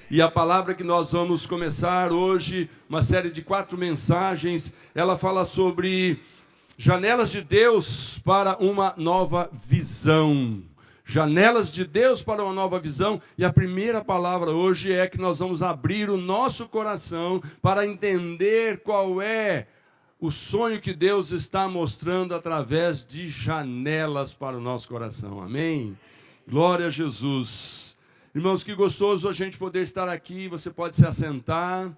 E a palavra que nós vamos começar hoje, uma série de 4 mensagens, ela fala sobre janelas de Deus para uma nova visão. Janelas de Deus para uma nova visão. E a primeira palavra hoje é que nós vamos abrir o nosso coração para entender qual é o sonho que Deus está mostrando através de janelas para o nosso coração. Amém? Glória a Jesus. Irmãos, que gostoso a gente poder estar aqui. Você pode se assentar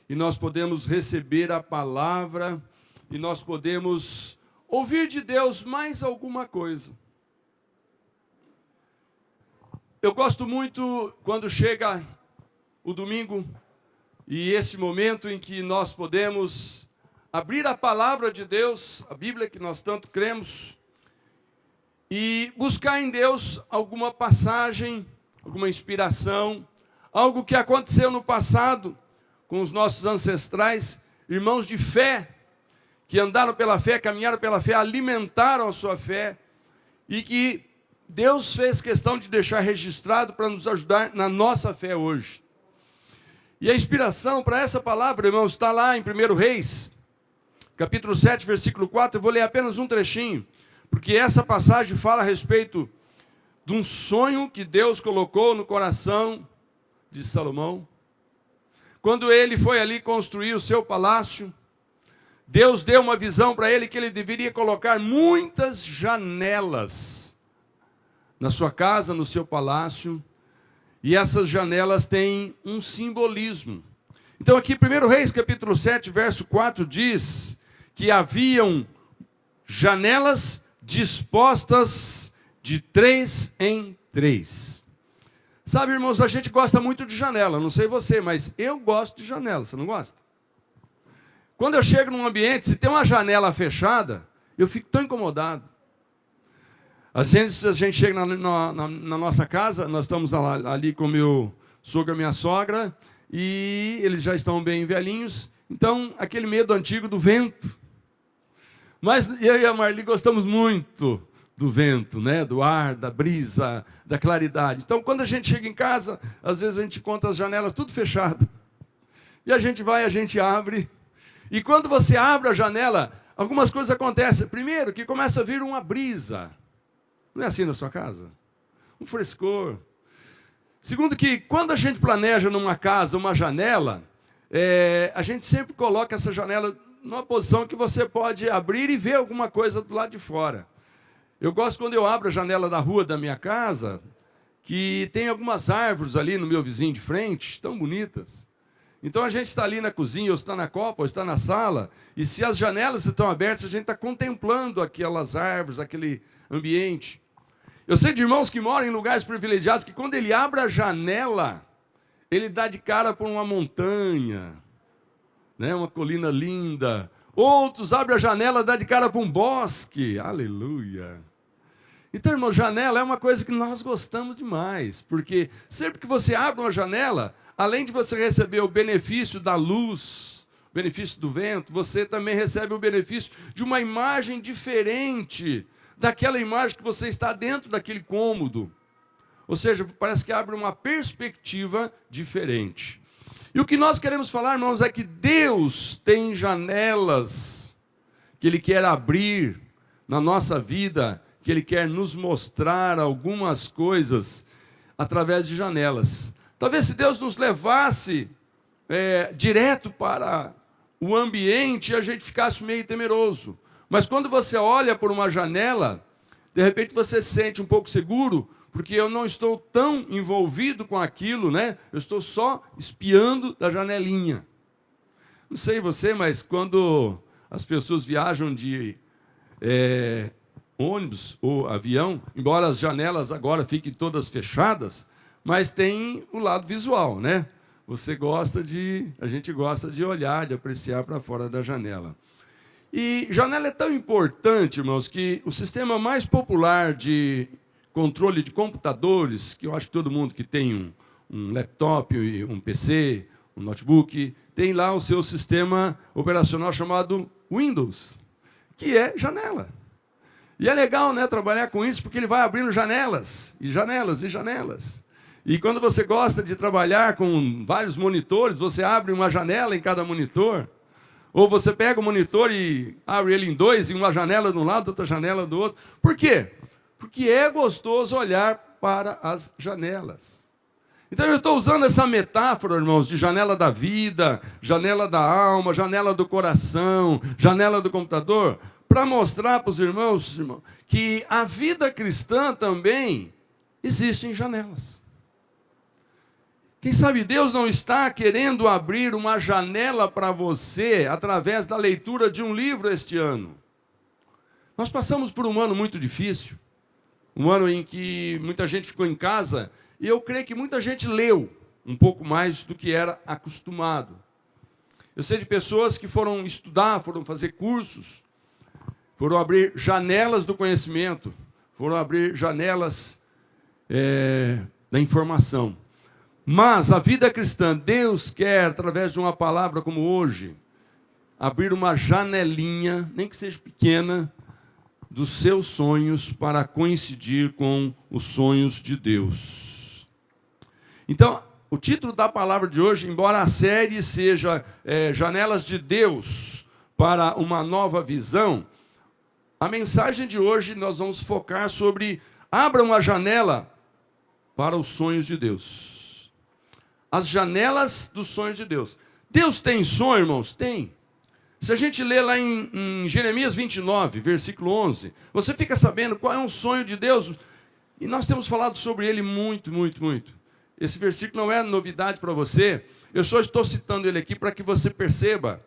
e nós podemos receber a palavra e nós podemos ouvir de Deus mais alguma coisa. Eu gosto muito quando chega o domingo e esse momento em que nós podemos abrir a palavra de Deus, a Bíblia que nós tanto cremos, e buscar em Deus alguma passagem, alguma inspiração, algo que aconteceu no passado com os nossos ancestrais, irmãos de fé, que andaram pela fé, caminharam pela fé, alimentaram a sua fé, e que Deus fez questão de deixar registrado para nos ajudar na nossa fé hoje. E a inspiração para essa palavra, irmãos, está lá em 1 Reis, capítulo 7, versículo 4, eu vou ler apenas um trechinho, porque essa passagem fala a respeito de um sonho que Deus colocou no coração de Salomão. Quando ele foi ali construir o seu palácio, Deus deu uma visão para ele que ele deveria colocar muitas janelas na sua casa, no seu palácio, e essas janelas têm um simbolismo. Então aqui 1 Reis capítulo 7, verso 4 diz que haviam janelas dispostas de 3 em 3. Sabe, irmãos, a gente gosta muito de janela, não sei você, mas eu gosto de janela, você não gosta? Quando eu chego num ambiente, se tem uma janela fechada, eu fico tão incomodado. Às vezes a gente chega na nossa casa, nós estamos ali com meu sogro e minha sogra, e eles já estão bem velhinhos, então aquele medo antigo do vento. Mas eu e a Marli gostamos muito do vento, né? Do ar, da brisa, da claridade. Então, quando a gente chega em casa, às vezes a gente conta as janelas tudo fechado. E a gente vai, a gente abre. E quando você abre a janela, algumas coisas acontecem. Primeiro, que começa a vir uma brisa. Não é assim na sua casa? Um frescor. Segundo, que quando a gente planeja numa casa uma janela, a gente sempre coloca essa janela numa posição que você pode abrir e ver alguma coisa do lado de fora. Eu gosto quando eu abro a janela da rua da minha casa, que tem algumas árvores ali no meu vizinho de frente, tão bonitas. Então a gente está ali na cozinha, ou está na copa, ou está na sala, e se as janelas estão abertas, a gente está contemplando aquelas árvores, aquele ambiente. Eu sei de irmãos que moram em lugares privilegiados, que quando ele abre a janela, ele dá de cara por uma montanha, né, uma colina linda. Outros abrem a janela, dá de cara para um bosque. Aleluia. Então, irmão, janela é uma coisa que nós gostamos demais, porque sempre que você abre uma janela, além de você receber o benefício da luz, o benefício do vento, você também recebe o benefício de uma imagem diferente daquela imagem que você está dentro daquele cômodo. Ou seja, parece que abre uma perspectiva diferente. E o que nós queremos falar, irmãos, é que Deus tem janelas que Ele quer abrir na nossa vida, que Ele quer nos mostrar algumas coisas através de janelas. Talvez se Deus nos levasse direto para o ambiente, a gente ficasse meio temeroso. Mas quando você olha por uma janela, de repente você se sente um pouco seguro, porque eu não estou tão envolvido com aquilo, né? Eu estou só espiando da janelinha. Não sei você, mas quando as pessoas viajam de ônibus ou avião, embora as janelas agora fiquem todas fechadas, mas tem o lado visual, né? A gente gosta de olhar, de apreciar para fora da janela. E janela é tão importante, irmãos, que o sistema mais popular de controle de computadores, que eu acho que todo mundo que tem um laptop, um PC, um notebook, tem lá o seu sistema operacional chamado Windows, que é janela. E é legal, né, trabalhar com isso, porque ele vai abrindo janelas, e janelas, e janelas. E quando você gosta de trabalhar com vários monitores, você abre uma janela em cada monitor. Ou você pega o monitor e abre ele em dois, em uma janela de um lado, outra janela do outro. Por quê? Porque é gostoso olhar para as janelas. Então eu estou usando essa metáfora, irmãos, de janela da vida, janela da alma, janela do coração, janela do computador, para mostrar para os irmãos, que a vida cristã também existe em janelas. Quem sabe Deus não está querendo abrir uma janela para você através da leitura de um livro este ano. Nós passamos por um ano muito difícil, um ano em que muita gente ficou em casa, e eu creio que muita gente leu um pouco mais do que era acostumado. Eu sei de pessoas que foram estudar, foram fazer cursos, foram abrir janelas do conhecimento, foram abrir janelas da informação. Mas a vida cristã, Deus quer, através de uma palavra como hoje, abrir uma janelinha, nem que seja pequena, dos seus sonhos para coincidir com os sonhos de Deus. Então, o título da palavra de hoje, embora a série seja Janelas de Deus para uma nova visão, a mensagem de hoje nós vamos focar sobre abra uma janela para os sonhos de Deus. As janelas dos sonhos de Deus. Deus tem sonho, irmãos? Tem. Se a gente lê lá em Jeremias 29, versículo 11, você fica sabendo qual é um sonho de Deus. E nós temos falado sobre ele muito, muito, muito. Esse versículo não é novidade para você. Eu só estou citando ele aqui para que você perceba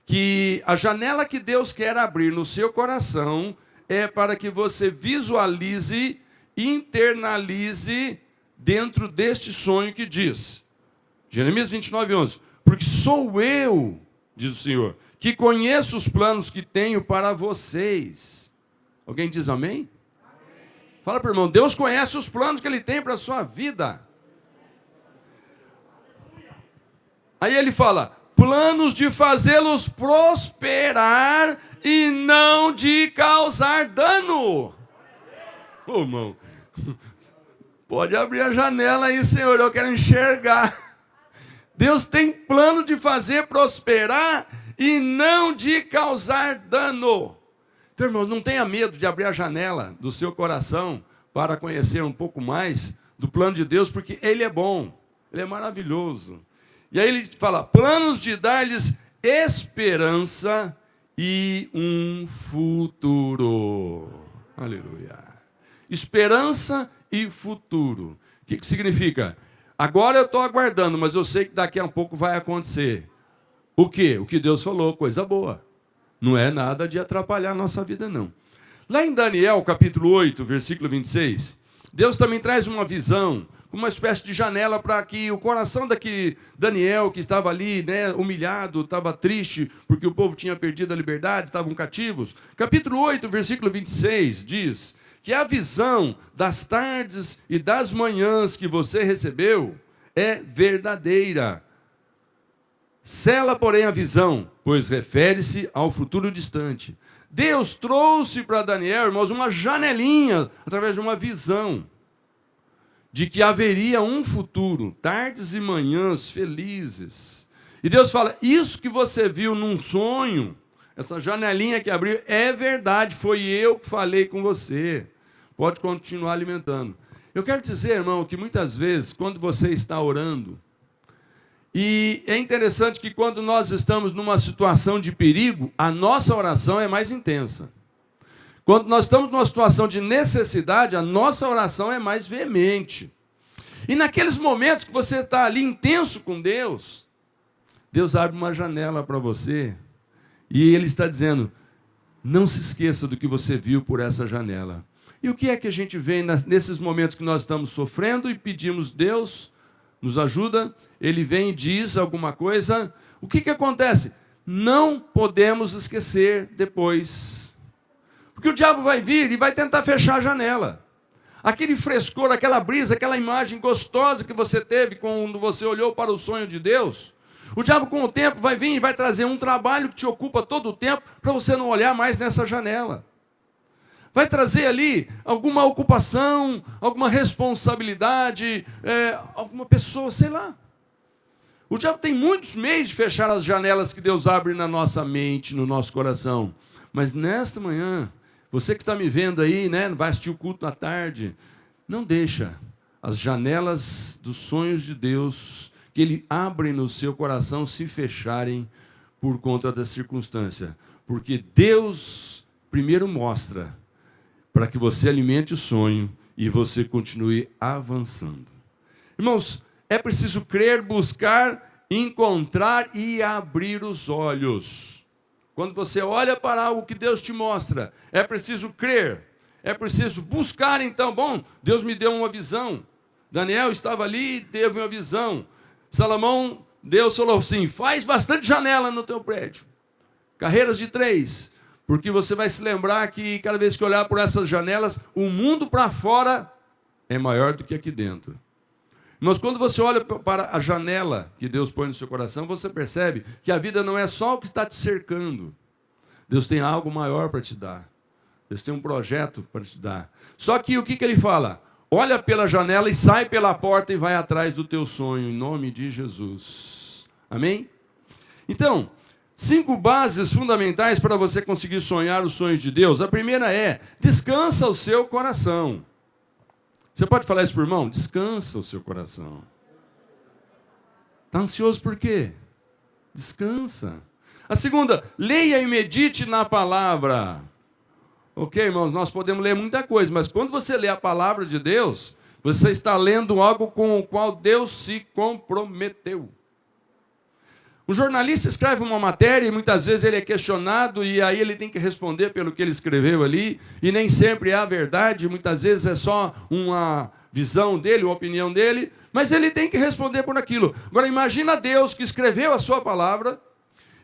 que a janela que Deus quer abrir no seu coração é para que você visualize, internalize dentro deste sonho que diz... Jeremias 29, 11. Porque sou eu, diz o Senhor, que conheço os planos que tenho para vocês. Alguém diz amém? Amém. Fala para o irmão, Deus conhece os planos que Ele tem para a sua vida. Aí ele fala, planos de fazê-los prosperar e não de causar dano. Ô, irmão, pode abrir a janela aí, Senhor, eu quero enxergar. Deus tem plano de fazer prosperar e não de causar dano. Então, irmãos, não tenha medo de abrir a janela do seu coração para conhecer um pouco mais do plano de Deus, porque Ele é bom, Ele é maravilhoso. E aí ele fala, planos de dar-lhes esperança e um futuro. Aleluia. Esperança e futuro. O que significa? Agora eu estou aguardando, mas eu sei que daqui a um pouco vai acontecer. O quê? O que Deus falou, coisa boa. Não é nada de atrapalhar a nossa vida, não. Lá em Daniel, capítulo 8, versículo 26, Deus também traz uma visão, uma espécie de janela para que o coração Daniel, que estava ali, humilhado, estava triste, porque o povo tinha perdido a liberdade, estavam cativos. Capítulo 8, versículo 26, diz... que a visão das tardes e das manhãs que você recebeu é verdadeira. Sela, porém, a visão, pois refere-se ao futuro distante. Deus trouxe para Daniel, irmãos, uma janelinha, através de uma visão, de que haveria um futuro, tardes e manhãs felizes. E Deus fala, isso que você viu num sonho, essa janelinha que abriu, é verdade, foi eu que falei com você. Pode continuar alimentando. Eu quero dizer, irmão, que muitas vezes, quando você está orando, e é interessante que quando nós estamos numa situação de perigo, a nossa oração é mais intensa. Quando nós estamos numa situação de necessidade, a nossa oração é mais veemente. E naqueles momentos que você está ali intenso com Deus, Deus abre uma janela para você, e Ele está dizendo, não se esqueça do que você viu por essa janela. E o que é que a gente vê nesses momentos que nós estamos sofrendo e pedimos Deus, nos ajuda, Ele vem e diz alguma coisa. O que acontece? Não podemos esquecer depois. Porque o diabo vai vir e vai tentar fechar a janela. Aquele frescor, aquela brisa, aquela imagem gostosa que você teve quando você olhou para o sonho de Deus, o diabo com o tempo vai vir e vai trazer um trabalho que te ocupa todo o tempo para você não olhar mais nessa janela. vai trazer ali alguma ocupação, alguma responsabilidade, alguma pessoa, sei lá. O diabo tem muitos meios de fechar as janelas que Deus abre na nossa mente, no nosso coração. Mas nesta manhã, você que está me vendo aí, né, vai assistir o culto à tarde, não deixa as janelas dos sonhos de Deus que Ele abre no seu coração se fecharem por conta da circunstância. Porque Deus primeiro mostra para que você alimente o sonho e você continue avançando. Irmãos, é preciso crer, buscar, encontrar e abrir os olhos. Quando você olha para algo que Deus te mostra, é preciso crer, é preciso buscar então. Bom, Deus me deu uma visão. Daniel estava ali e teve uma visão. Salomão, Deus falou assim, faz bastante janela no teu prédio. Carreiras de 3, porque você vai se lembrar que cada vez que olhar por essas janelas, o mundo para fora é maior do que aqui dentro. Mas quando você olha para a janela que Deus põe no seu coração, você percebe que a vida não é só o que está te cercando. Deus tem algo maior para te dar. Deus tem um projeto para te dar. Só que o que Ele fala? Olha pela janela e sai pela porta e vai atrás do teu sonho, em nome de Jesus. Amém? Então, 5 bases fundamentais para você conseguir sonhar os sonhos de Deus. A primeira é, descansa o seu coração. Você pode falar isso para o irmão? Descansa o seu coração. Está ansioso por quê? Descansa. A segunda, leia e medite na palavra. Ok, irmãos, nós podemos ler muita coisa, mas quando você lê a palavra de Deus, você está lendo algo com o qual Deus se comprometeu. O jornalista escreve uma matéria e muitas vezes ele é questionado e aí ele tem que responder pelo que ele escreveu ali, e nem sempre é a verdade, muitas vezes é só uma visão dele, uma opinião dele, mas ele tem que responder por aquilo. Agora imagina Deus que escreveu a sua palavra,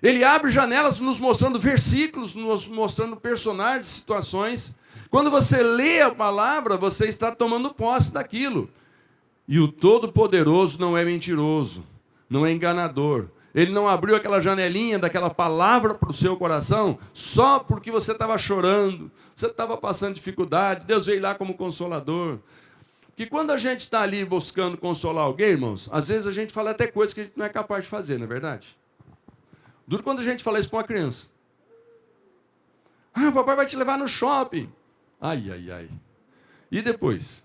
Ele abre janelas nos mostrando versículos, nos mostrando personagens, situações. Quando você lê a palavra, você está tomando posse daquilo. E o Todo-Poderoso não é mentiroso, não é enganador. Ele não abriu aquela janelinha daquela palavra para o seu coração só porque você estava chorando, você estava passando dificuldade, Deus veio lá como consolador. Que quando a gente está ali buscando consolar alguém, irmãos, às vezes a gente fala até coisas que a gente não é capaz de fazer, não é verdade? Duro quando a gente fala isso para uma criança. Ah, o papai vai te levar no shopping. Ai, ai, ai. E depois?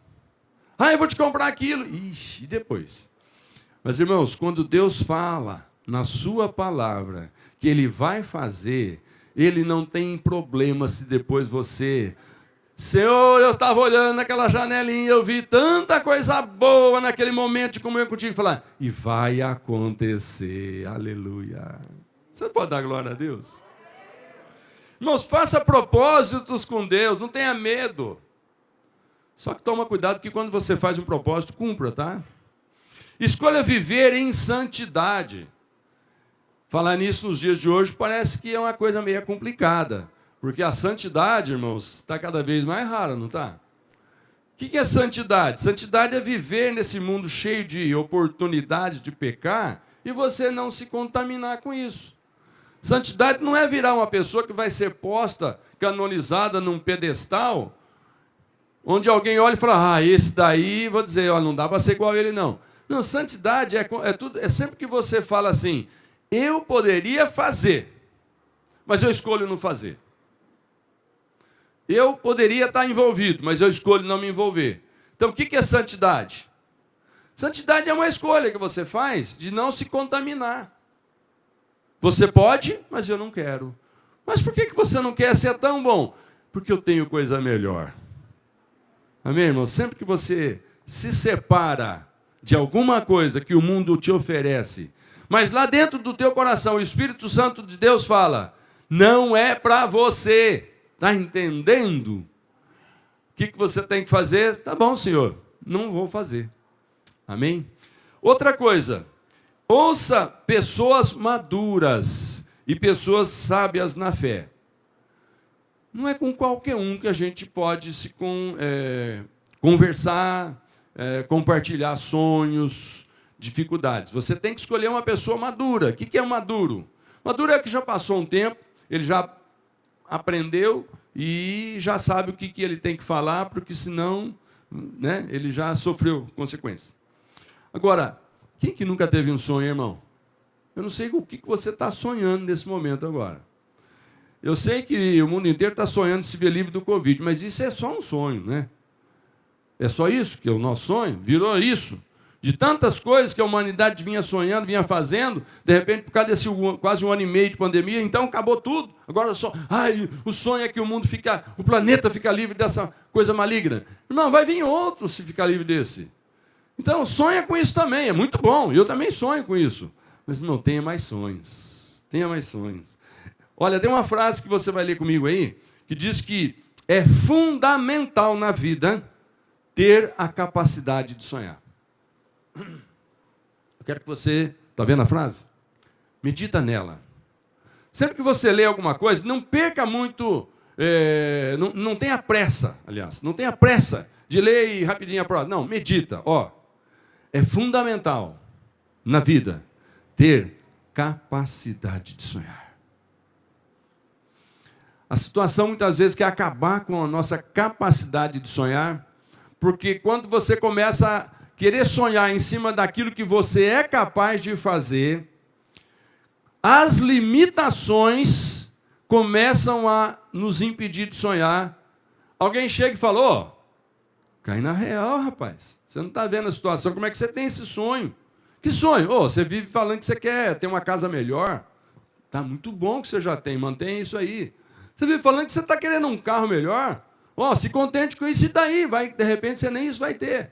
Ah, eu vou te comprar aquilo. Ixi, e depois? Mas, irmãos, quando Deus fala na sua palavra que Ele vai fazer, Ele não tem problema se depois você... Senhor, eu estava olhando naquela janelinha, eu vi tanta coisa boa naquele momento de comunhão contigo, e falar, e vai acontecer, aleluia. Você pode dar glória a Deus? Irmãos, faça propósitos com Deus, não tenha medo. Só que toma cuidado que quando você faz um propósito, cumpra, tá? Escolha viver em santidade. Falar nisso nos dias de hoje parece que é uma coisa meio complicada. Porque a santidade, irmãos, está cada vez mais rara, não está? O que é santidade? Santidade é viver nesse mundo cheio de oportunidades de pecar e você não se contaminar com isso. Santidade não é virar uma pessoa que vai ser posta, canonizada num pedestal, onde alguém olha e fala, ah, esse daí, vou dizer, ó, não dá para ser igual a ele, não. Não, santidade é sempre que você fala assim, eu poderia fazer, mas eu escolho não fazer. Eu poderia estar envolvido, mas eu escolho não me envolver. Então, o que é santidade? Santidade é uma escolha que você faz de não se contaminar. Você pode, mas eu não quero. Mas por que você não quer ser tão bom? Porque eu tenho coisa melhor. Amém, irmão? Sempre que você se separa de alguma coisa que o mundo te oferece, mas lá dentro do teu coração o Espírito Santo de Deus fala, não é para você. Está entendendo? O que você tem que fazer? Tá bom, Senhor, não vou fazer. Amém? Outra coisa, ouça pessoas maduras e pessoas sábias na fé. Não é com qualquer um que a gente pode se conversar, compartilhar sonhos, dificuldades. Você tem que escolher uma pessoa madura. O que é um maduro? Maduro é que já passou um tempo, ele já aprendeu e já sabe o que ele tem que falar, porque senão, né, ele já sofreu consequências. Agora, quem que nunca teve um sonho, irmão? Eu não sei o que você está sonhando nesse momento agora. Eu sei que o mundo inteiro está sonhando se ver livre do Covid, mas isso é só um sonho, né? É só isso que é o nosso sonho? Virou isso. De tantas coisas que a humanidade vinha sonhando, vinha fazendo, de repente, por causa desse quase um ano e meio de pandemia, então acabou tudo. Agora só, o sonho é que o planeta fica livre dessa coisa maligna. Não, vai vir outro se ficar livre desse. Então, sonha com isso também, é muito bom. Eu também sonho com isso. Mas, não, tenha mais sonhos. Tenha mais sonhos. Olha, tem uma frase que você vai ler comigo aí, que diz que é fundamental na vida ter a capacidade de sonhar. Eu quero que você... Está vendo a frase? Medita nela. Sempre que você lê alguma coisa, não perca muito... não tenha pressa, aliás. Não tenha pressa de ler e rapidinho a prova. Não, medita. É fundamental na vida ter capacidade de sonhar. A situação, muitas vezes, quer acabar com a nossa capacidade de sonhar, porque quando você começa a querer sonhar em cima daquilo que você é capaz de fazer, as limitações começam a nos impedir de sonhar. Alguém chega e fala, cai na real, rapaz. Você não está vendo a situação, como é que você tem esse sonho? Que sonho? Você vive falando que você quer ter uma casa melhor. Está muito bom que você já tem, mantém isso aí. Você vive falando que você está querendo um carro melhor. Se contente com isso e daí, de repente você nem isso vai ter.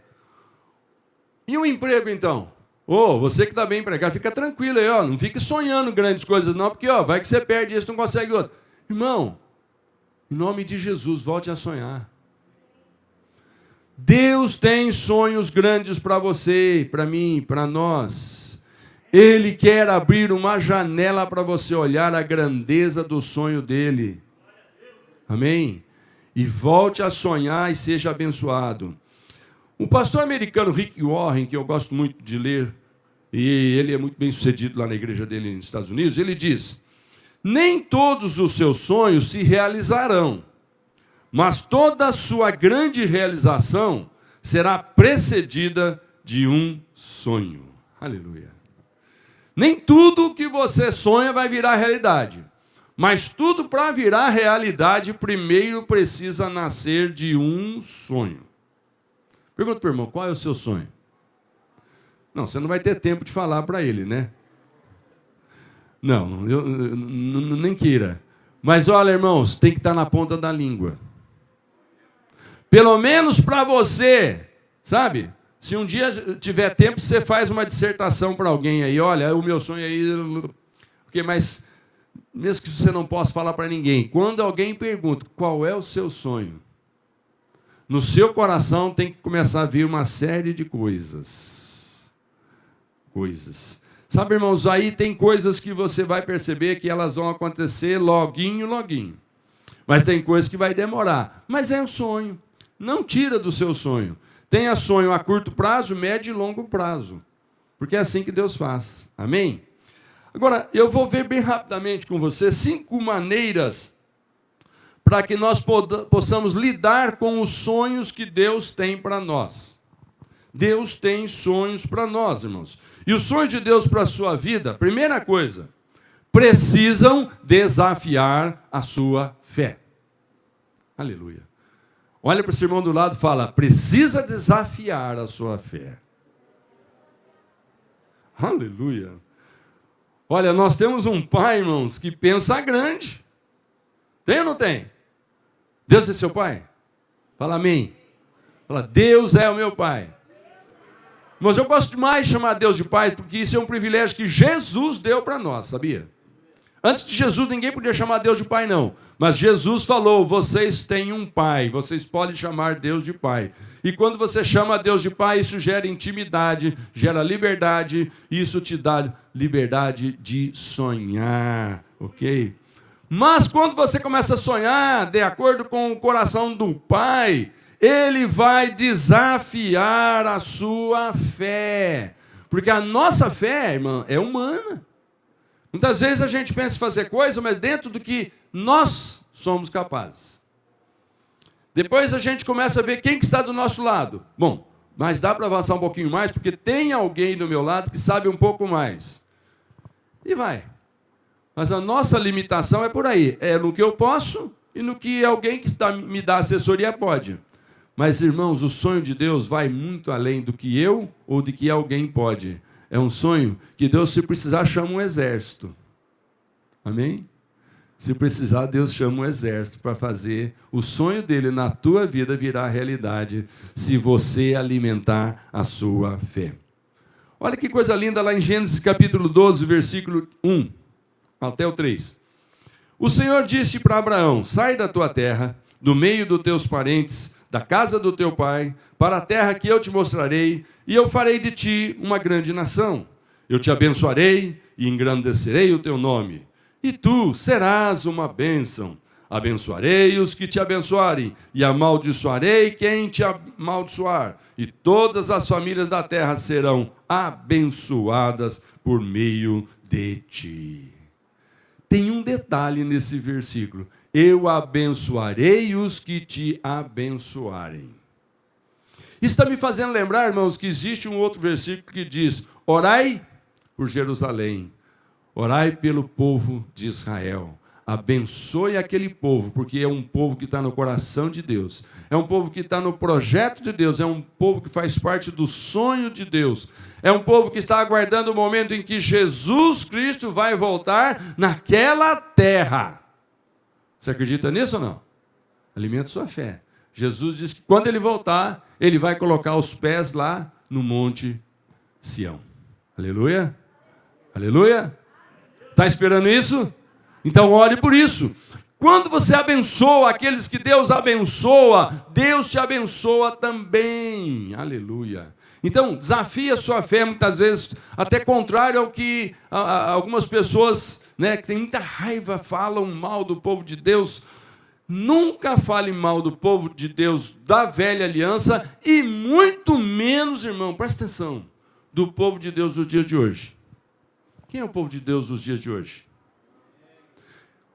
E o emprego, então? Você que está bem empregado, fica tranquilo aí, não fique sonhando grandes coisas não, porque vai que você perde isso, não consegue outro. Irmão, em nome de Jesus, volte a sonhar. Deus tem sonhos grandes para você, para mim, para nós. Ele quer abrir uma janela para você olhar a grandeza do sonho dele. Amém? E volte a sonhar e seja abençoado. Um pastor americano, Rick Warren, que eu gosto muito de ler, e ele é muito bem sucedido lá na igreja dele nos Estados Unidos, ele diz, nem todos os seus sonhos se realizarão, mas toda a sua grande realização será precedida de um sonho. Aleluia. Nem tudo que você sonha vai virar realidade. Mas tudo para virar realidade, primeiro precisa nascer de um sonho. Pergunta para o irmão, qual é o seu sonho? Não, você não vai ter tempo de falar para ele, né? Não, eu nem queira. Mas olha, irmãos, tem que estar na ponta da língua. Pelo menos para você, sabe? Se um dia tiver tempo, você faz uma dissertação para alguém aí. Olha, o meu sonho aí... Mas... mesmo que você não possa falar para ninguém, quando alguém pergunta qual é o seu sonho, no seu coração tem que começar a vir uma série de coisas. Sabe, irmãos, aí tem coisas que você vai perceber que elas vão acontecer loguinho. Mas tem coisas que vai demorar. Mas é um sonho. Não tira do seu sonho. Tenha sonho a curto prazo, médio e longo prazo. Porque é assim que Deus faz. Amém? Agora, eu vou ver bem rapidamente com você 5 maneiras para que nós possamos lidar com os sonhos que Deus tem para nós. Deus tem sonhos para nós, irmãos. E os sonhos de Deus para a sua vida, primeira coisa, precisam desafiar a sua fé. Aleluia. Olha para o irmão do lado e fala, precisa desafiar a sua fé. Aleluia. Olha, nós temos um pai, irmãos, que pensa grande. Tem ou não tem? Deus é seu pai? Fala amém. Fala, Deus é o meu pai. Mas eu gosto demais de chamar Deus de pai, porque isso é um privilégio que Jesus deu para nós, sabia? Antes de Jesus, ninguém podia chamar Deus de pai, não. Mas Jesus falou, vocês têm um pai, vocês podem chamar Deus de pai. E quando você chama Deus de pai, isso gera intimidade, gera liberdade, e isso te dá liberdade de sonhar, ok? Mas quando você começa a sonhar de acordo com o coração do pai, ele vai desafiar a sua fé. Porque a nossa fé, irmã, é humana. Muitas vezes a gente pensa em fazer coisa, mas dentro do que nós somos capazes. Depois a gente começa a ver quem que está do nosso lado. Bom, mas dá para avançar um pouquinho mais, porque tem alguém do meu lado que sabe um pouco mais. E vai. Mas a nossa limitação é por aí. É no que eu posso e no que alguém que me dá assessoria pode. Mas, irmãos, o sonho de Deus vai muito além do que eu ou de que alguém pode. É um sonho que Deus, se precisar, chama um exército. Amém? Se precisar, Deus chama um exército para fazer o sonho dele na tua vida virar realidade, se você alimentar a sua fé. Olha que coisa linda lá em Gênesis capítulo 12, versículo 1 até o 3. O Senhor disse para Abraão: sai da tua terra, do meio dos teus parentes, da casa do teu pai, para a terra que eu te mostrarei, e eu farei de ti uma grande nação. Eu te abençoarei e engrandecerei o teu nome. E tu serás uma bênção. Abençoarei os que te abençoarem, e amaldiçoarei quem te amaldiçoar. E todas as famílias da terra serão abençoadas por meio de ti. Tem um detalhe nesse versículo. Eu abençoarei os que te abençoarem. Isso está me fazendo lembrar, irmãos, que existe um outro versículo que diz: orai por Jerusalém. Orai pelo povo de Israel. Abençoe aquele povo, porque é um povo que está no coração de Deus. É um povo que está no projeto de Deus. É um povo que faz parte do sonho de Deus. É um povo que está aguardando o momento em que Jesus Cristo vai voltar naquela terra. Você acredita nisso ou não? Alimenta sua fé. Jesus diz que quando ele voltar, ele vai colocar os pés lá no Monte Sião. Aleluia? Aleluia? Está esperando isso? Então ore por isso. Quando você abençoa aqueles que Deus abençoa, Deus te abençoa também. Aleluia. Então, desafia a sua fé, muitas vezes, até contrário ao que algumas pessoas, né, que têm muita raiva, falam mal do povo de Deus. Nunca fale mal do povo de Deus da velha aliança e muito menos, irmão, presta atenção, do povo de Deus dos dias de hoje. Quem é o povo de Deus dos dias de hoje?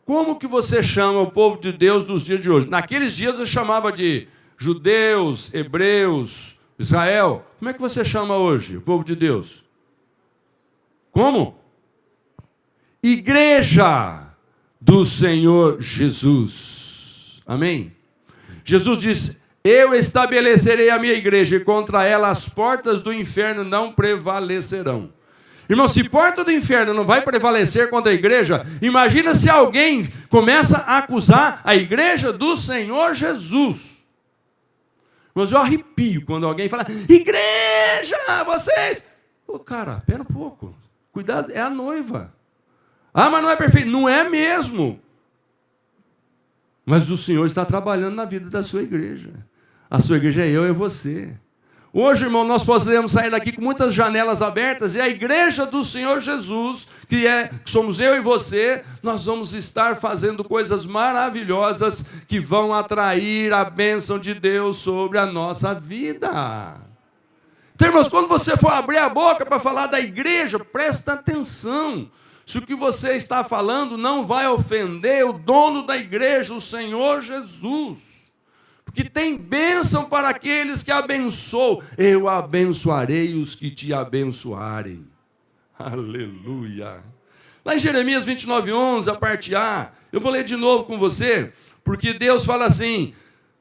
Como que você chama o povo de Deus dos dias de hoje? Naqueles dias eu chamava de judeus, hebreus, Israel. Como é que você chama hoje o povo de Deus? Como? Igreja do Senhor Jesus. Amém? Jesus disse: eu estabelecerei a minha igreja e contra ela as portas do inferno não prevalecerão. Irmão, se porta do inferno não vai prevalecer contra a igreja, imagina se alguém começa a acusar a igreja do Senhor Jesus. Mas eu arrepio quando alguém fala: igreja, vocês... Pô, cara, pera um pouco. Cuidado, é a noiva. Ah, mas não é perfeito. Não é mesmo. Mas o Senhor está trabalhando na vida da sua igreja. A sua igreja é eu e você. Hoje, irmão, nós podemos sair daqui com muitas janelas abertas e a igreja do Senhor Jesus, que somos eu e você, nós vamos estar fazendo coisas maravilhosas que vão atrair a bênção de Deus sobre a nossa vida. Então, irmãos, quando você for abrir a boca para falar da igreja, presta atenção. Se o que você está falando não vai ofender o dono da igreja, o Senhor Jesus. Porque tem bênção para aqueles que abençoam. Eu abençoarei os que te abençoarem. Aleluia. Lá em Jeremias 29:11, a parte A, eu vou ler de novo com você, porque Deus fala assim: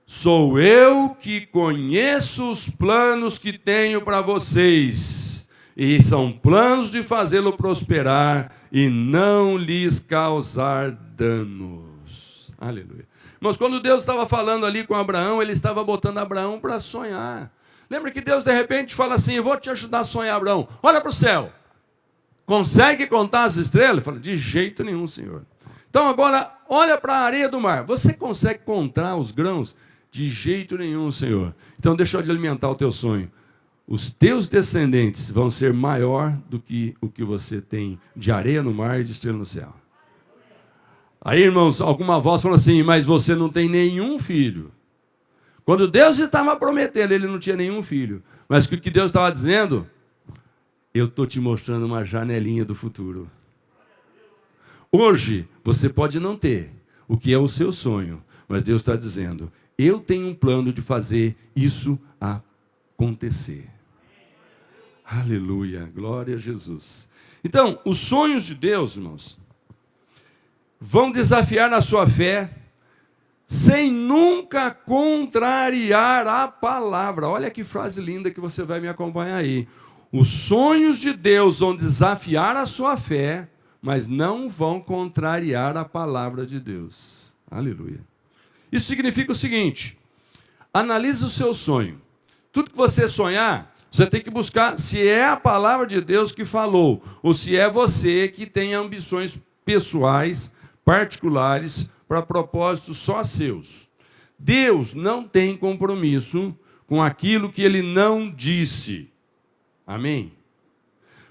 sou eu que conheço os planos que tenho para vocês, e são planos de fazê-lo prosperar e não lhes causar danos. Aleluia. Mas quando Deus estava falando ali com Abraão, ele estava botando Abraão para sonhar. Lembra que Deus de repente fala assim: eu vou te ajudar a sonhar, Abraão. Olha para o céu. Consegue contar as estrelas? Ele fala: de jeito nenhum, Senhor. Então agora, olha para a areia do mar. Você consegue contar os grãos? De jeito nenhum, Senhor. Então deixa eu alimentar o teu sonho. Os teus descendentes vão ser maior do que o que você tem de areia no mar e de estrela no céu. Aí, irmãos, alguma voz falou assim: mas você não tem nenhum filho. Quando Deus estava prometendo, ele não tinha nenhum filho. Mas o que Deus estava dizendo? Eu estou te mostrando uma janelinha do futuro. Hoje, você pode não ter o que é o seu sonho, mas Deus está dizendo: eu tenho um plano de fazer isso acontecer. Aleluia, glória a Jesus. Então, os sonhos de Deus, irmãos, vão desafiar na sua fé, sem nunca contrariar a palavra. Olha que frase linda que você vai me acompanhar aí. Os sonhos de Deus vão desafiar a sua fé, mas não vão contrariar a palavra de Deus. Aleluia. Isso significa o seguinte: analise o seu sonho. Tudo que você sonhar, você tem que buscar se é a palavra de Deus que falou, ou se é você que tem ambições pessoais, particulares, para propósitos só seus. Deus não tem compromisso com aquilo que Ele não disse. Amém?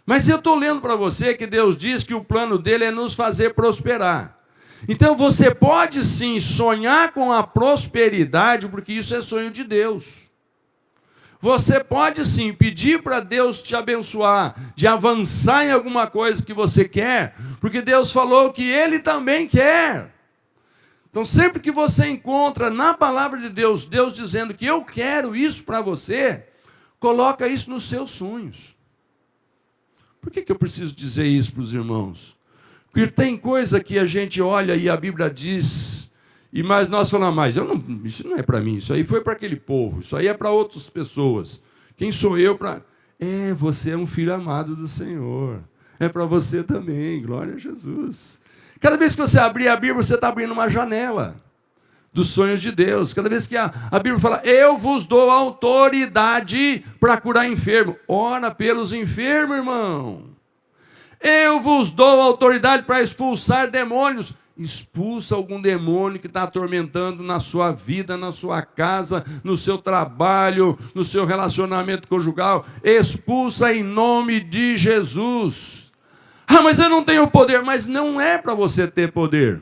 Mas eu estou lendo para você que Deus diz que o plano dele é nos fazer prosperar. Então você pode sim sonhar com a prosperidade, porque isso é sonho de Deus. Você pode sim pedir para Deus te abençoar, de avançar em alguma coisa que você quer, porque Deus falou que Ele também quer. Então sempre que você encontra na palavra de Deus, Deus dizendo que eu quero isso para você, coloca isso nos seus sonhos. Por que eu preciso dizer isso para os irmãos? Porque tem coisa que a gente olha e a Bíblia diz, mas nós falamos, isso não é para mim, isso aí foi para aquele povo, isso aí é para outras pessoas. Quem sou eu para... você é um filho amado do Senhor. É para você também, glória a Jesus. Cada vez que você abrir a Bíblia, você está abrindo uma janela dos sonhos de Deus. Cada vez que a Bíblia fala, eu vos dou autoridade para curar enfermo. Ora pelos enfermos, irmão. Eu vos dou autoridade para expulsar demônios. Expulsa algum demônio que está atormentando na sua vida, na sua casa, no seu trabalho, no seu relacionamento conjugal. Expulsa em nome de Jesus. Mas eu não tenho poder. Mas não é para você ter poder.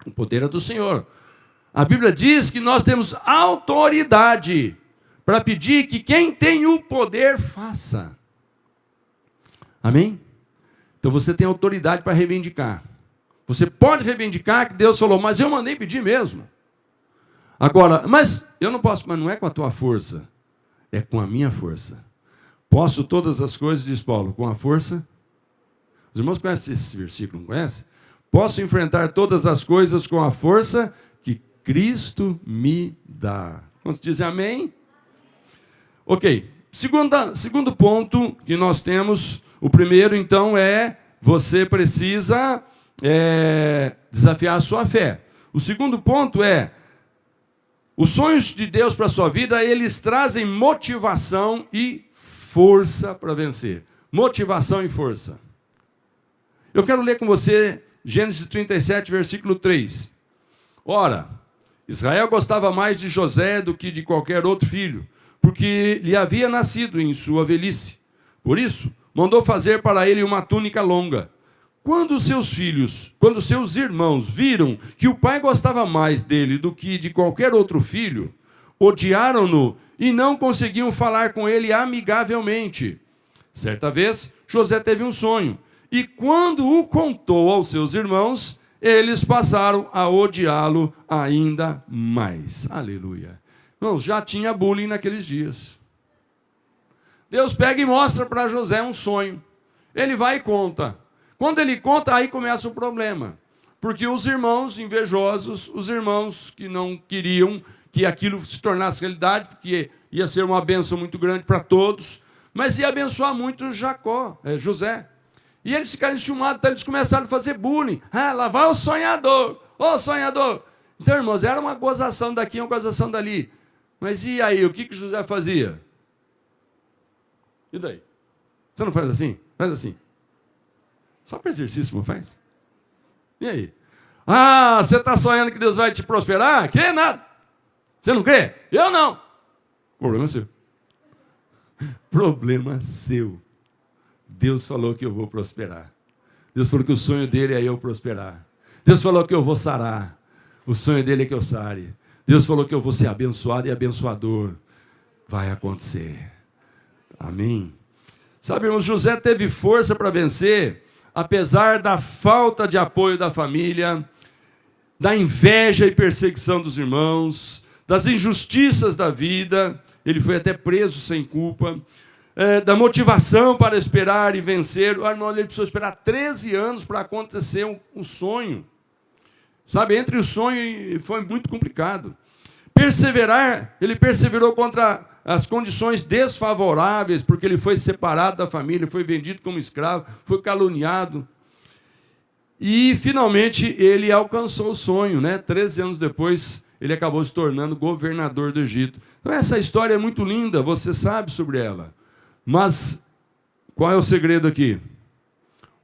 O poder é do Senhor. A Bíblia diz que nós temos autoridade para pedir que quem tem o poder faça. Amém? Então você tem autoridade para reivindicar. Você pode reivindicar que Deus falou, mas eu mandei pedir mesmo. Agora, mas eu não posso, mas não é com a tua força, é com a minha força. Posso todas as coisas, diz Paulo, com a força. Os irmãos conhecem esse versículo, não conhecem? Posso enfrentar todas as coisas com a força que Cristo me dá. Quantos dizem amém? Ok. Segundo ponto que nós temos, o primeiro então é, você precisa desafiar a sua fé. O segundo ponto é, os sonhos de Deus para a sua vida, eles trazem motivação e força para vencer. Motivação e força. Eu quero ler com você Gênesis 37, versículo 3. Ora, Israel gostava mais de José do que de qualquer outro filho, porque lhe havia nascido em sua velhice. Por isso, mandou fazer para ele uma túnica longa. Quando seus irmãos viram que o pai gostava mais dele do que de qualquer outro filho, odiaram-no e não conseguiam falar com ele amigavelmente. Certa vez, José teve um sonho, e quando o contou aos seus irmãos, eles passaram a odiá-lo ainda mais. Aleluia. Irmãos, já tinha bullying naqueles dias. Deus pega e mostra para José um sonho. Ele vai e conta. Quando ele conta, aí começa o problema. Porque os irmãos invejosos, os irmãos que não queriam que aquilo se tornasse realidade, porque ia ser uma bênção muito grande para todos, mas ia abençoar muito José. E eles ficaram enciumados, então eles começaram a fazer bullying. Lá vai o sonhador, ô sonhador. Então, irmãos, era uma gozação daqui, uma gozação dali. Mas e aí, o que José fazia? E daí? Você não faz assim? Faz assim. Só para exercício, não faz? E aí? Você está sonhando que Deus vai te prosperar? Que nada. Você não crê? Eu não. Problema seu. Problema seu. Deus falou que eu vou prosperar. Deus falou que o sonho dele é eu prosperar. Deus falou que eu vou sarar. O sonho dele é que eu sare. Deus falou que eu vou ser abençoado e abençoador. Vai acontecer. Amém? Sabe, irmãos, José teve força para vencer, apesar da falta de apoio da família, da inveja e perseguição dos irmãos, das injustiças da vida, ele foi até preso sem culpa, da motivação para esperar e vencer. O irmão, ele precisou esperar 13 anos para acontecer um sonho. Sabe, entre o sonho foi muito complicado. Perseverar, ele perseverou contra as condições desfavoráveis, porque ele foi separado da família, foi vendido como escravo, foi caluniado. E, finalmente, ele alcançou o sonho, né? 13 anos depois, ele acabou se tornando governador do Egito. Então, essa história é muito linda, você sabe sobre ela. Mas, qual é o segredo aqui?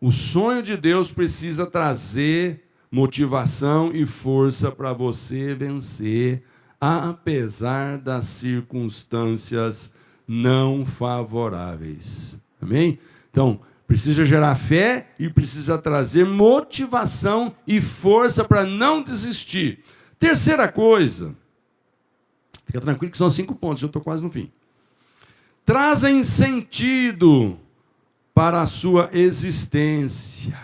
O sonho de Deus precisa trazer motivação e força para você vencer, apesar das circunstâncias não favoráveis. Amém? Então, precisa gerar fé e precisa trazer motivação e força para não desistir. Terceira coisa, fica tranquilo que são 5 pontos, eu estou quase no fim. Trazem sentido para a sua existência.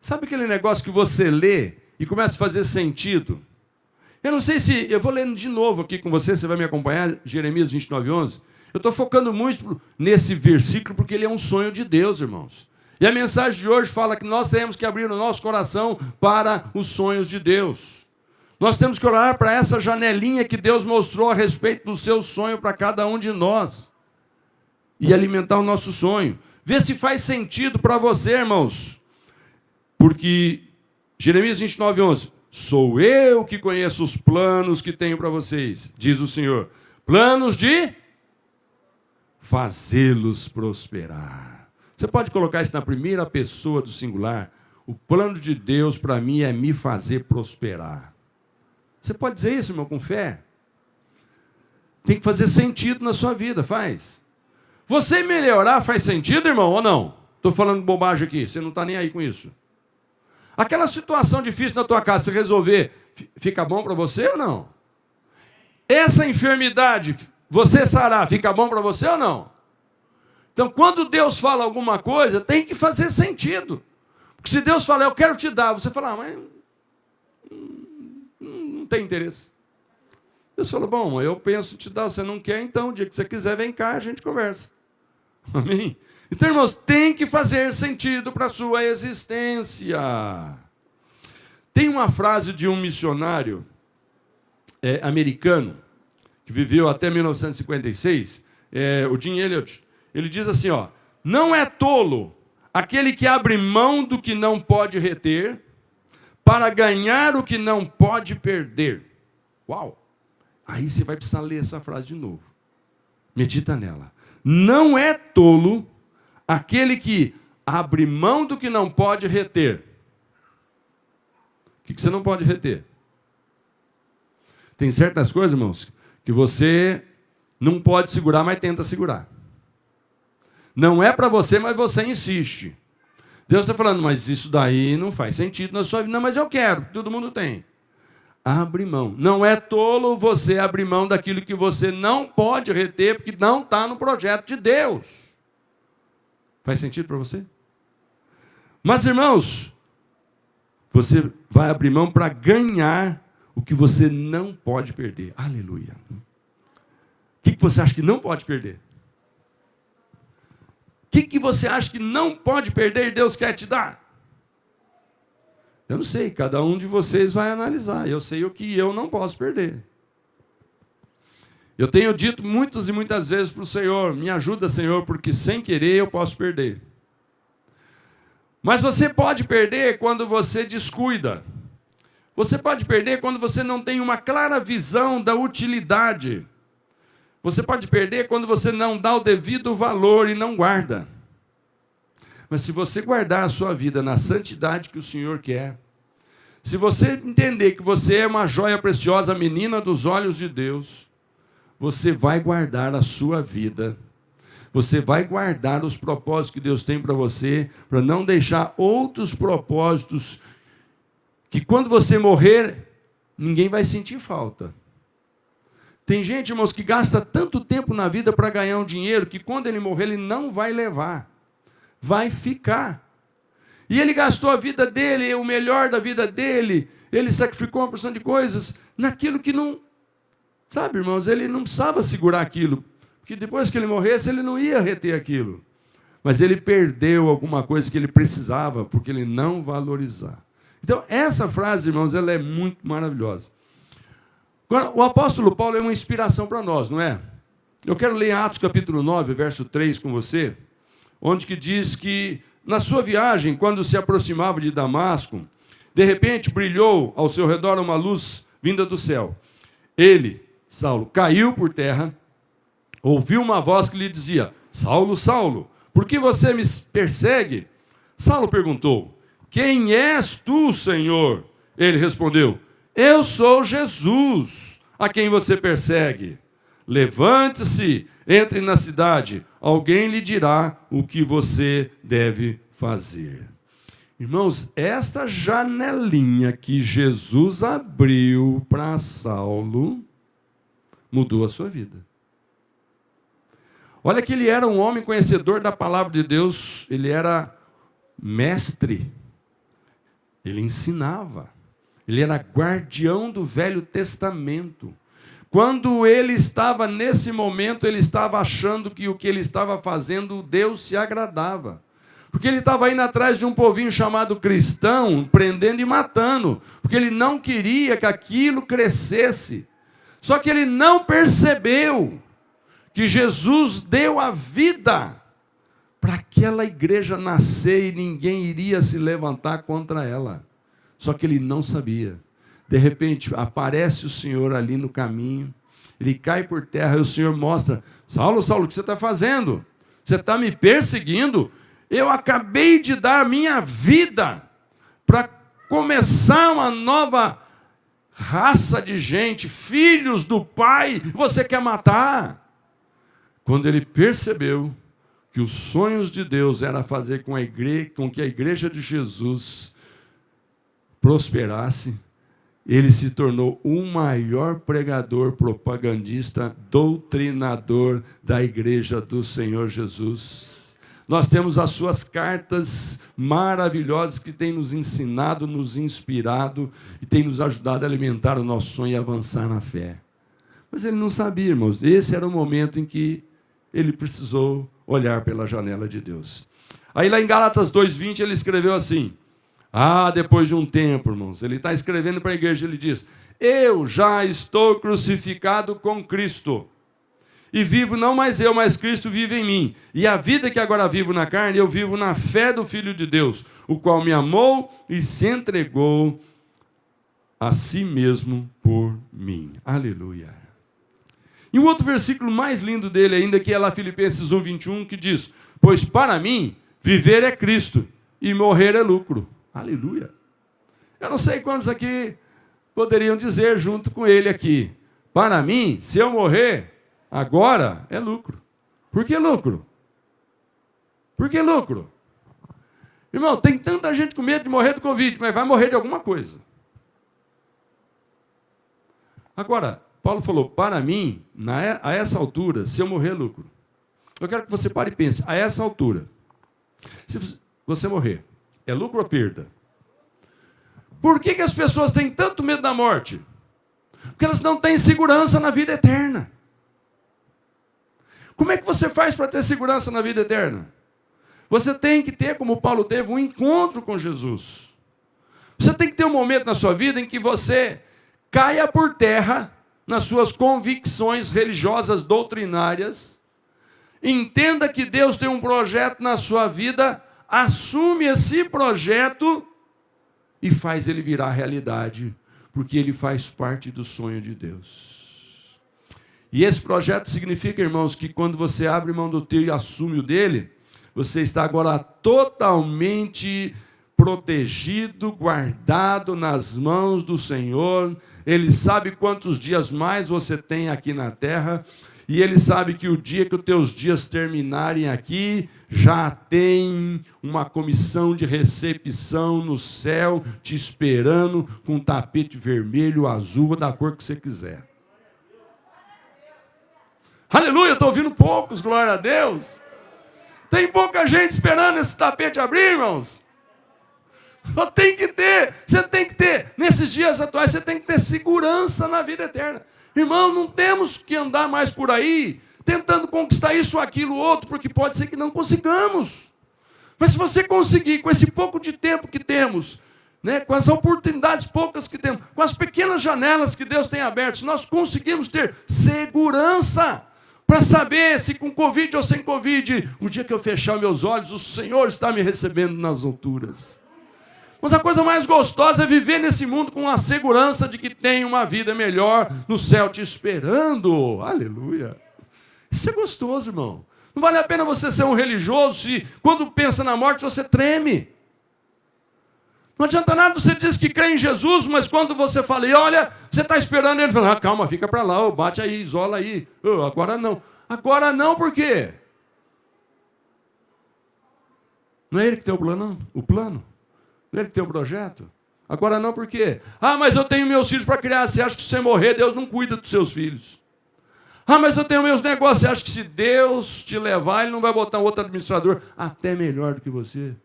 Sabe aquele negócio que você lê e começa a fazer sentido? Eu não sei se... Eu vou lendo de novo aqui com você, você vai me acompanhar, Jeremias 29:11. Eu estou focando muito nesse versículo porque ele é um sonho de Deus, irmãos. E a mensagem de hoje fala que nós temos que abrir o nosso coração para os sonhos de Deus. Nós temos que olhar para essa janelinha que Deus mostrou a respeito do seu sonho para cada um de nós. E alimentar o nosso sonho. Vê se faz sentido para você, irmãos. Porque Jeremias 29:11, sou eu que conheço os planos que tenho para vocês, diz o Senhor. Planos de fazê-los prosperar. Você pode colocar isso na primeira pessoa do singular. O plano de Deus para mim é me fazer prosperar. Você pode dizer isso, irmão, com fé? Tem que fazer sentido na sua vida, faz. Você melhorar faz sentido, irmão, ou não? Estou falando bobagem aqui, você não está nem aí com isso. Aquela situação difícil na tua casa, se resolver, fica bom para você ou não? Essa enfermidade, você sarar, fica bom para você ou não? Então, quando Deus fala alguma coisa, tem que fazer sentido. Porque se Deus fala, eu quero te dar, você fala, mas não tem interesse. Deus fala, bom, eu penso te dar, você não quer, então, o dia que você quiser, vem cá, a gente conversa. Amém? Então, irmãos, tem que fazer sentido para a sua existência. Tem uma frase de um missionário americano, que viveu até 1956, o Jim Elliot. Ele diz assim, ó, não é tolo aquele que abre mão do que não pode reter para ganhar o que não pode perder. Uau! Aí você vai precisar ler essa frase de novo. Medita nela. Não é tolo aquele que abre mão do que não pode reter. O que você não pode reter? Tem certas coisas, irmãos, que você não pode segurar, mas tenta segurar. Não é para você, mas você insiste. Deus está falando, mas isso daí não faz sentido na sua vida. Não, mas eu quero, todo mundo tem. Abre mão. Não é tolo você abrir mão daquilo que você não pode reter, porque não está no projeto de Deus. Faz sentido para você? Mas, irmãos, você vai abrir mão para ganhar o que você não pode perder. Aleluia. O que você acha que não pode perder? O que você acha que não pode perder e Deus quer te dar? Eu não sei, cada um de vocês vai analisar. Eu sei o que eu não posso perder. Eu tenho dito muitas e muitas vezes para o Senhor, me ajuda, Senhor, porque sem querer eu posso perder. Mas você pode perder quando você descuida. Você pode perder quando você não tem uma clara visão da utilidade. Você pode perder quando você não dá o devido valor e não guarda. Mas se você guardar a sua vida na santidade que o Senhor quer, se você entender que você é uma joia preciosa, menina dos olhos de Deus, você vai guardar a sua vida. Você vai guardar os propósitos que Deus tem para você, para não deixar outros propósitos que quando você morrer, ninguém vai sentir falta. Tem gente, irmãos, que gasta tanto tempo na vida para ganhar um dinheiro que quando ele morrer, ele não vai levar. Vai ficar. E ele gastou a vida dele, o melhor da vida dele, ele sacrificou uma porção de coisas naquilo que não Sabe, irmãos, ele não precisava segurar aquilo, porque depois que ele morresse, ele não ia reter aquilo. Mas ele perdeu alguma coisa que ele precisava, porque ele não valorizava. Então, essa frase, irmãos, ela é muito maravilhosa. Agora, o apóstolo Paulo é uma inspiração para nós, não é? Eu quero ler Atos capítulo 9, verso 3 com você, onde que diz que, na sua viagem, quando se aproximava de Damasco, de repente brilhou ao seu redor uma luz vinda do céu. Ele, Saulo, caiu por terra, ouviu uma voz que lhe dizia: Saulo, Saulo, por que você me persegue? Saulo perguntou: quem és tu, Senhor? Ele respondeu: eu sou Jesus, a quem você persegue. Levante-se, entre na cidade, alguém lhe dirá o que você deve fazer. Irmãos, esta janelinha que Jesus abriu para Saulo mudou a sua vida. Olha que ele era um homem conhecedor da palavra de Deus, ele era mestre, ele ensinava, ele era guardião do Velho Testamento. Quando ele estava nesse momento, ele estava achando que o que ele estava fazendo, Deus se agradava. Porque ele estava indo atrás de um povinho chamado cristão, prendendo e matando, porque ele não queria que aquilo crescesse. Só que ele não percebeu que Jesus deu a vida para aquela igreja nascer e ninguém iria se levantar contra ela. Só que ele não sabia. De repente, aparece o Senhor ali no caminho, ele cai por terra e o Senhor mostra: Saulo, Saulo, o que você está fazendo? Você está me perseguindo? Eu acabei de dar minha vida para começar uma nova raça de gente, filhos do Pai, você quer matar? Quando ele percebeu que os sonhos de Deus era fazer com que a igreja de Jesus prosperasse, ele se tornou o maior pregador, propagandista, doutrinador da igreja do Senhor Jesus. Nós temos as suas cartas maravilhosas que têm nos ensinado, nos inspirado e têm nos ajudado a alimentar o nosso sonho e avançar na fé. Mas ele não sabia, irmãos, esse era o momento em que ele precisou olhar pela janela de Deus. Aí lá em Gálatas 2:20 ele escreveu assim: depois de um tempo, irmãos, ele está escrevendo para a igreja, ele diz: eu já estou crucificado com Cristo. E vivo não mais eu, mas Cristo vive em mim. E a vida que agora vivo na carne, eu vivo na fé do Filho de Deus, o qual me amou e se entregou a si mesmo por mim. Aleluia. E um outro versículo mais lindo dele ainda, que é lá Filipenses 1:21, que diz: pois para mim, viver é Cristo e morrer é lucro. Aleluia. Eu não sei quantos aqui poderiam dizer junto com ele aqui: para mim, se eu morrer agora, é lucro. Por que lucro? Por que lucro? Irmão, tem tanta gente com medo de morrer do Covid, mas vai morrer de alguma coisa. Agora, Paulo falou: para mim, a essa altura, se eu morrer, é lucro. Eu quero que você pare e pense: a essa altura, se você morrer, é lucro ou perda? Por que as pessoas têm tanto medo da morte? Porque elas não têm segurança na vida eterna. Como é que você faz para ter segurança na vida eterna? Você tem que ter, como Paulo teve, um encontro com Jesus. Você tem que ter um momento na sua vida em que você caia por terra nas suas convicções religiosas doutrinárias, entenda que Deus tem um projeto na sua vida, assume esse projeto e faz ele virar realidade, porque ele faz parte do sonho de Deus. E esse projeto significa, irmãos, que quando você abre mão do teu e assume o dele, você está agora totalmente protegido, guardado nas mãos do Senhor. Ele sabe quantos dias mais você tem aqui na terra, e Ele sabe que o dia que os teus dias terminarem aqui, já tem uma comissão de recepção no céu, te esperando, com um tapete vermelho, azul, da cor que você quiser. Aleluia, estou ouvindo poucos, glória a Deus. Tem pouca gente esperando esse tapete abrir, irmãos. Você tem que ter, nesses dias atuais, você tem que ter segurança na vida eterna. Irmão, não temos que andar mais por aí tentando conquistar isso, aquilo, outro, porque pode ser que não consigamos. Mas se você conseguir, com esse pouco de tempo que temos, né, com as oportunidades poucas que temos, com as pequenas janelas que Deus tem abertas, nós conseguimos ter segurança para saber se com Covid ou sem Covid, o dia que eu fechar meus olhos, o Senhor está me recebendo nas alturas. Mas a coisa mais gostosa é viver nesse mundo com a segurança de que tem uma vida melhor no céu te esperando. Aleluia. Isso é gostoso, irmão. Não vale a pena você ser um religioso se, quando pensa na morte, você treme. Não adianta nada você dizer que crê em Jesus, mas quando você fala, e olha, você está esperando, ele fala, calma, fica para lá, bate aí, isola aí. Agora não. Agora não, por quê? Não é ele que tem o plano? O plano? Não é ele que tem o projeto? Agora não, por quê? Mas eu tenho meus filhos para criar. Você acha que se você morrer, Deus não cuida dos seus filhos? Mas eu tenho meus negócios. Você acha que se Deus te levar, Ele não vai botar um outro administrador até melhor do que você?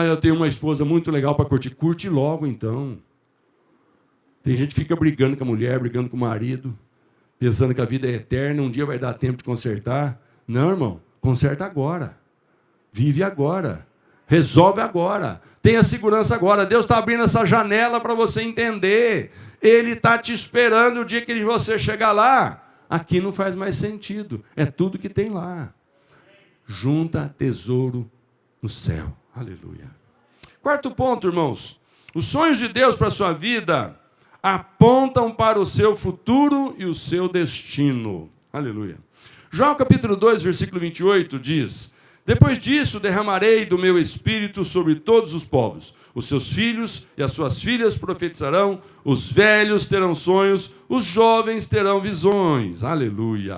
Eu tenho uma esposa muito legal para curtir. Curte logo, então. Tem gente que fica brigando com a mulher, brigando com o marido, pensando que a vida é eterna, um dia vai dar tempo de consertar. Não, irmão, conserta agora. Vive agora. Resolve agora. Tenha segurança agora. Deus está abrindo essa janela para você entender. Ele está te esperando o dia que você chegar lá. Aqui não faz mais sentido. É tudo que tem lá. Junta tesouro no céu. Aleluia. Quarto ponto, irmãos. Os sonhos de Deus para a sua vida apontam para o seu futuro e o seu destino. Aleluia. João capítulo 2, versículo 28 diz: depois disso derramarei do meu espírito sobre todos os povos. Os seus filhos e as suas filhas profetizarão, os velhos terão sonhos, os jovens terão visões. Aleluia.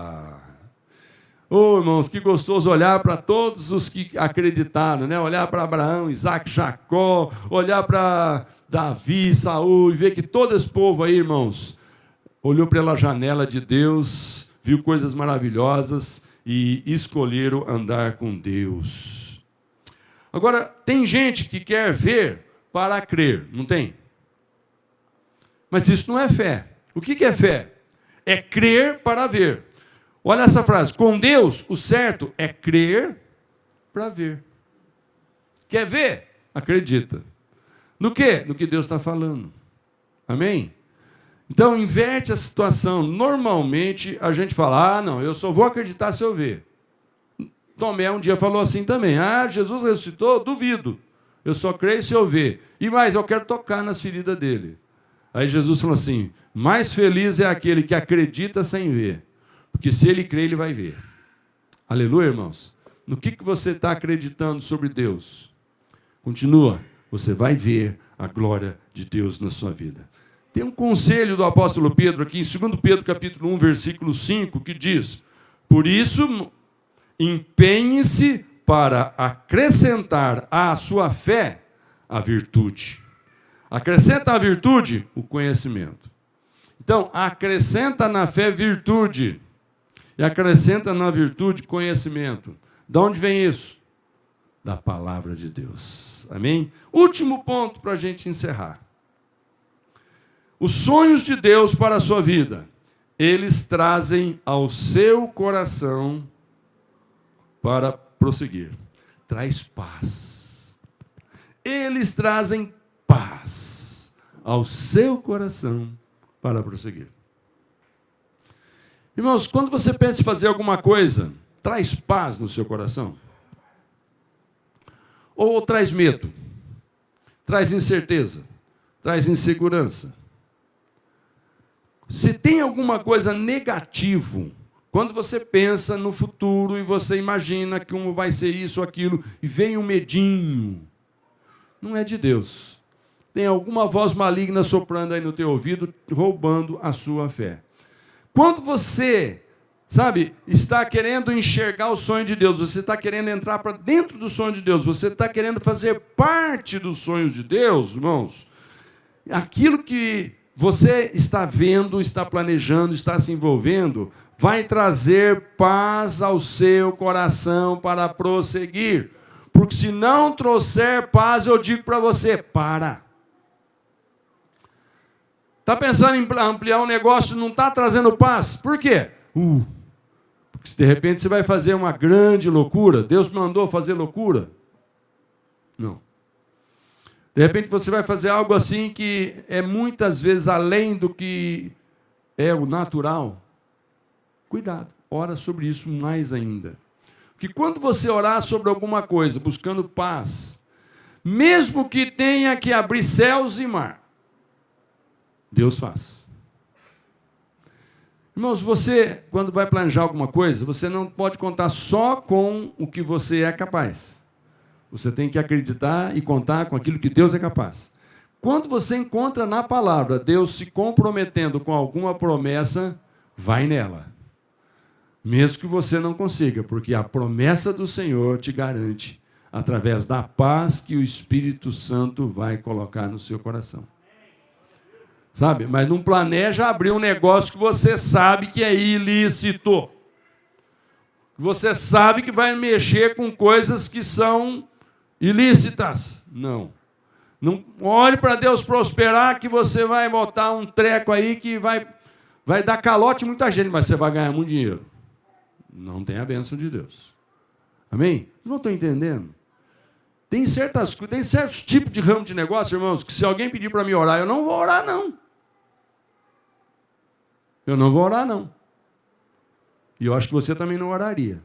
Irmãos, que gostoso olhar para todos os que acreditaram, né? Olhar para Abraão, Isaac, Jacó, olhar para Davi, Saul, e ver que todo esse povo aí, irmãos, olhou pela janela de Deus, viu coisas maravilhosas e escolheram andar com Deus. Agora, tem gente que quer ver para crer, não tem? Mas isso não é fé. O que é fé? É crer para ver. Olha essa frase, com Deus, o certo é crer para ver. Quer ver? Acredita. No quê? No que Deus está falando. Amém? Então, inverte a situação. Normalmente, a gente fala, não, eu só vou acreditar se eu ver. Tomé um dia falou assim também, Jesus ressuscitou? Duvido. Eu só creio se eu ver. E mais, eu quero tocar nas feridas dele. Aí Jesus falou assim, mais feliz é aquele que acredita sem ver. Porque se ele crê, ele vai ver. Aleluia, irmãos. No que você está acreditando sobre Deus? Continua. Você vai ver a glória de Deus na sua vida. Tem um conselho do apóstolo Pedro aqui, em 2 Pedro capítulo 1, versículo 5, que diz, por isso, empenhe-se para acrescentar à sua fé a virtude. Acrescenta à virtude o conhecimento. Então, acrescenta na fé virtude. E acrescenta na virtude conhecimento. De onde vem isso? Da palavra de Deus. Amém? Último ponto para a gente encerrar. Os sonhos de Deus para a sua vida, eles trazem ao seu coração para prosseguir. Traz paz. Eles trazem paz ao seu coração para prosseguir. Irmãos, quando você pensa em fazer alguma coisa, traz paz no seu coração? Ou traz medo? Traz incerteza? Traz insegurança? Se tem alguma coisa negativa, quando você pensa no futuro e você imagina que como vai ser isso ou aquilo, e vem um medinho, não é de Deus. Tem alguma voz maligna soprando aí no teu ouvido, roubando a sua fé. Quando você, está querendo enxergar o sonho de Deus, você está querendo entrar para dentro do sonho de Deus, você está querendo fazer parte dos sonhos de Deus, irmãos, aquilo que você está vendo, está planejando, está se envolvendo, vai trazer paz ao seu coração para prosseguir. Porque se não trouxer paz, eu digo para você, para. Está pensando em ampliar um negócio, não está trazendo paz? Por quê? Porque se de repente você vai fazer uma grande loucura, Deus mandou fazer loucura? Não. De repente você vai fazer algo assim que é muitas vezes além do que é o natural. Cuidado, ora sobre isso mais ainda. Porque quando você orar sobre alguma coisa, buscando paz, mesmo que tenha que abrir céus e mar, Deus faz. Irmãos, você, quando vai planejar alguma coisa, você não pode contar só com o que você é capaz. Você tem que acreditar e contar com aquilo que Deus é capaz. Quando você encontra na palavra Deus se comprometendo com alguma promessa, vai nela. Mesmo que você não consiga, porque a promessa do Senhor te garante, através da paz que o Espírito Santo vai colocar no seu coração. Sabe? Mas não planeja abrir um negócio que você sabe que é ilícito. Você sabe que vai mexer com coisas que são ilícitas. Não. Não olhe para Deus prosperar que você vai botar um treco aí que vai dar calote em muita gente, mas você vai ganhar muito dinheiro. Não tem a bênção de Deus. Amém? Não estou entendendo. Tem certos tipos de ramo de negócio, irmãos, que se alguém pedir para mim orar, eu não vou orar, não. Eu não vou orar, não. E eu acho que você também não oraria.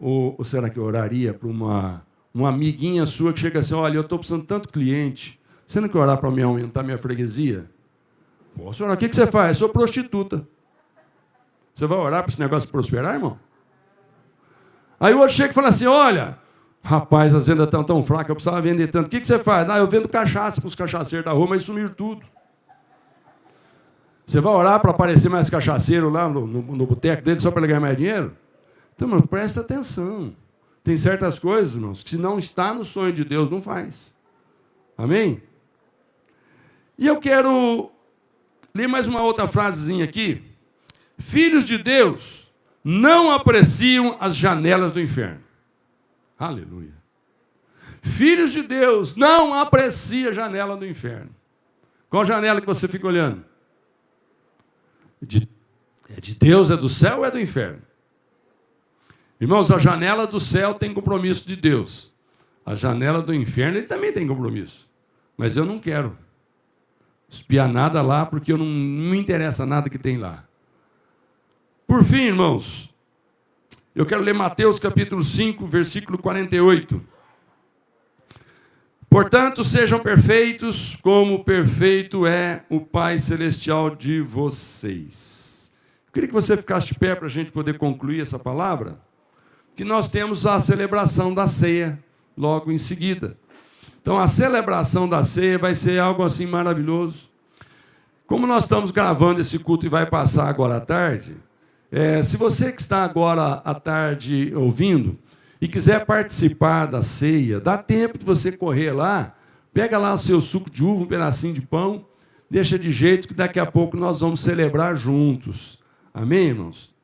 Ou será que eu oraria para uma amiguinha sua que chega assim, olha, eu estou precisando de tanto cliente, você não quer orar para mim aumentar minha freguesia? Pô, senhora, o que você faz? Eu sou prostituta. Você vai orar para esse negócio prosperar, irmão? Aí o outro chega e fala assim, olha, rapaz, as vendas estão tão fracas, eu precisava vender tanto. O que você faz? Eu vendo cachaça para os cachaceiros da rua, mas sumiram tudo. Você vai orar para aparecer mais cachaceiro lá no boteco dele só para ele ganhar mais dinheiro? Então, mano, presta atenção. Tem certas coisas, irmãos, que se não está no sonho de Deus, não faz. Amém? E eu quero ler mais uma outra frasezinha aqui. Filhos de Deus não apreciam as janelas do inferno. Aleluia. Filhos de Deus não apreciam a janela do inferno. Qual janela que você fica olhando? É de Deus, é do céu ou é do inferno? Irmãos, a janela do céu tem compromisso de Deus. A janela do inferno, ele também tem compromisso. Mas eu não quero espiar nada lá, porque não me interessa nada que tem lá. Por fim, irmãos, eu quero ler Mateus capítulo 5, versículo 48. Portanto, sejam perfeitos, como perfeito é o Pai Celestial de vocês. Eu queria que você ficasse de pé para a gente poder concluir essa palavra, que nós temos a celebração da ceia logo em seguida. Então, a celebração da ceia vai ser algo assim maravilhoso. Como nós estamos gravando esse culto e vai passar agora à tarde, se você que está agora à tarde ouvindo e quiser participar da ceia, dá tempo de você correr lá, pega lá o seu suco de uva, um pedacinho de pão, deixa de jeito que daqui a pouco nós vamos celebrar juntos. Amém, irmãos?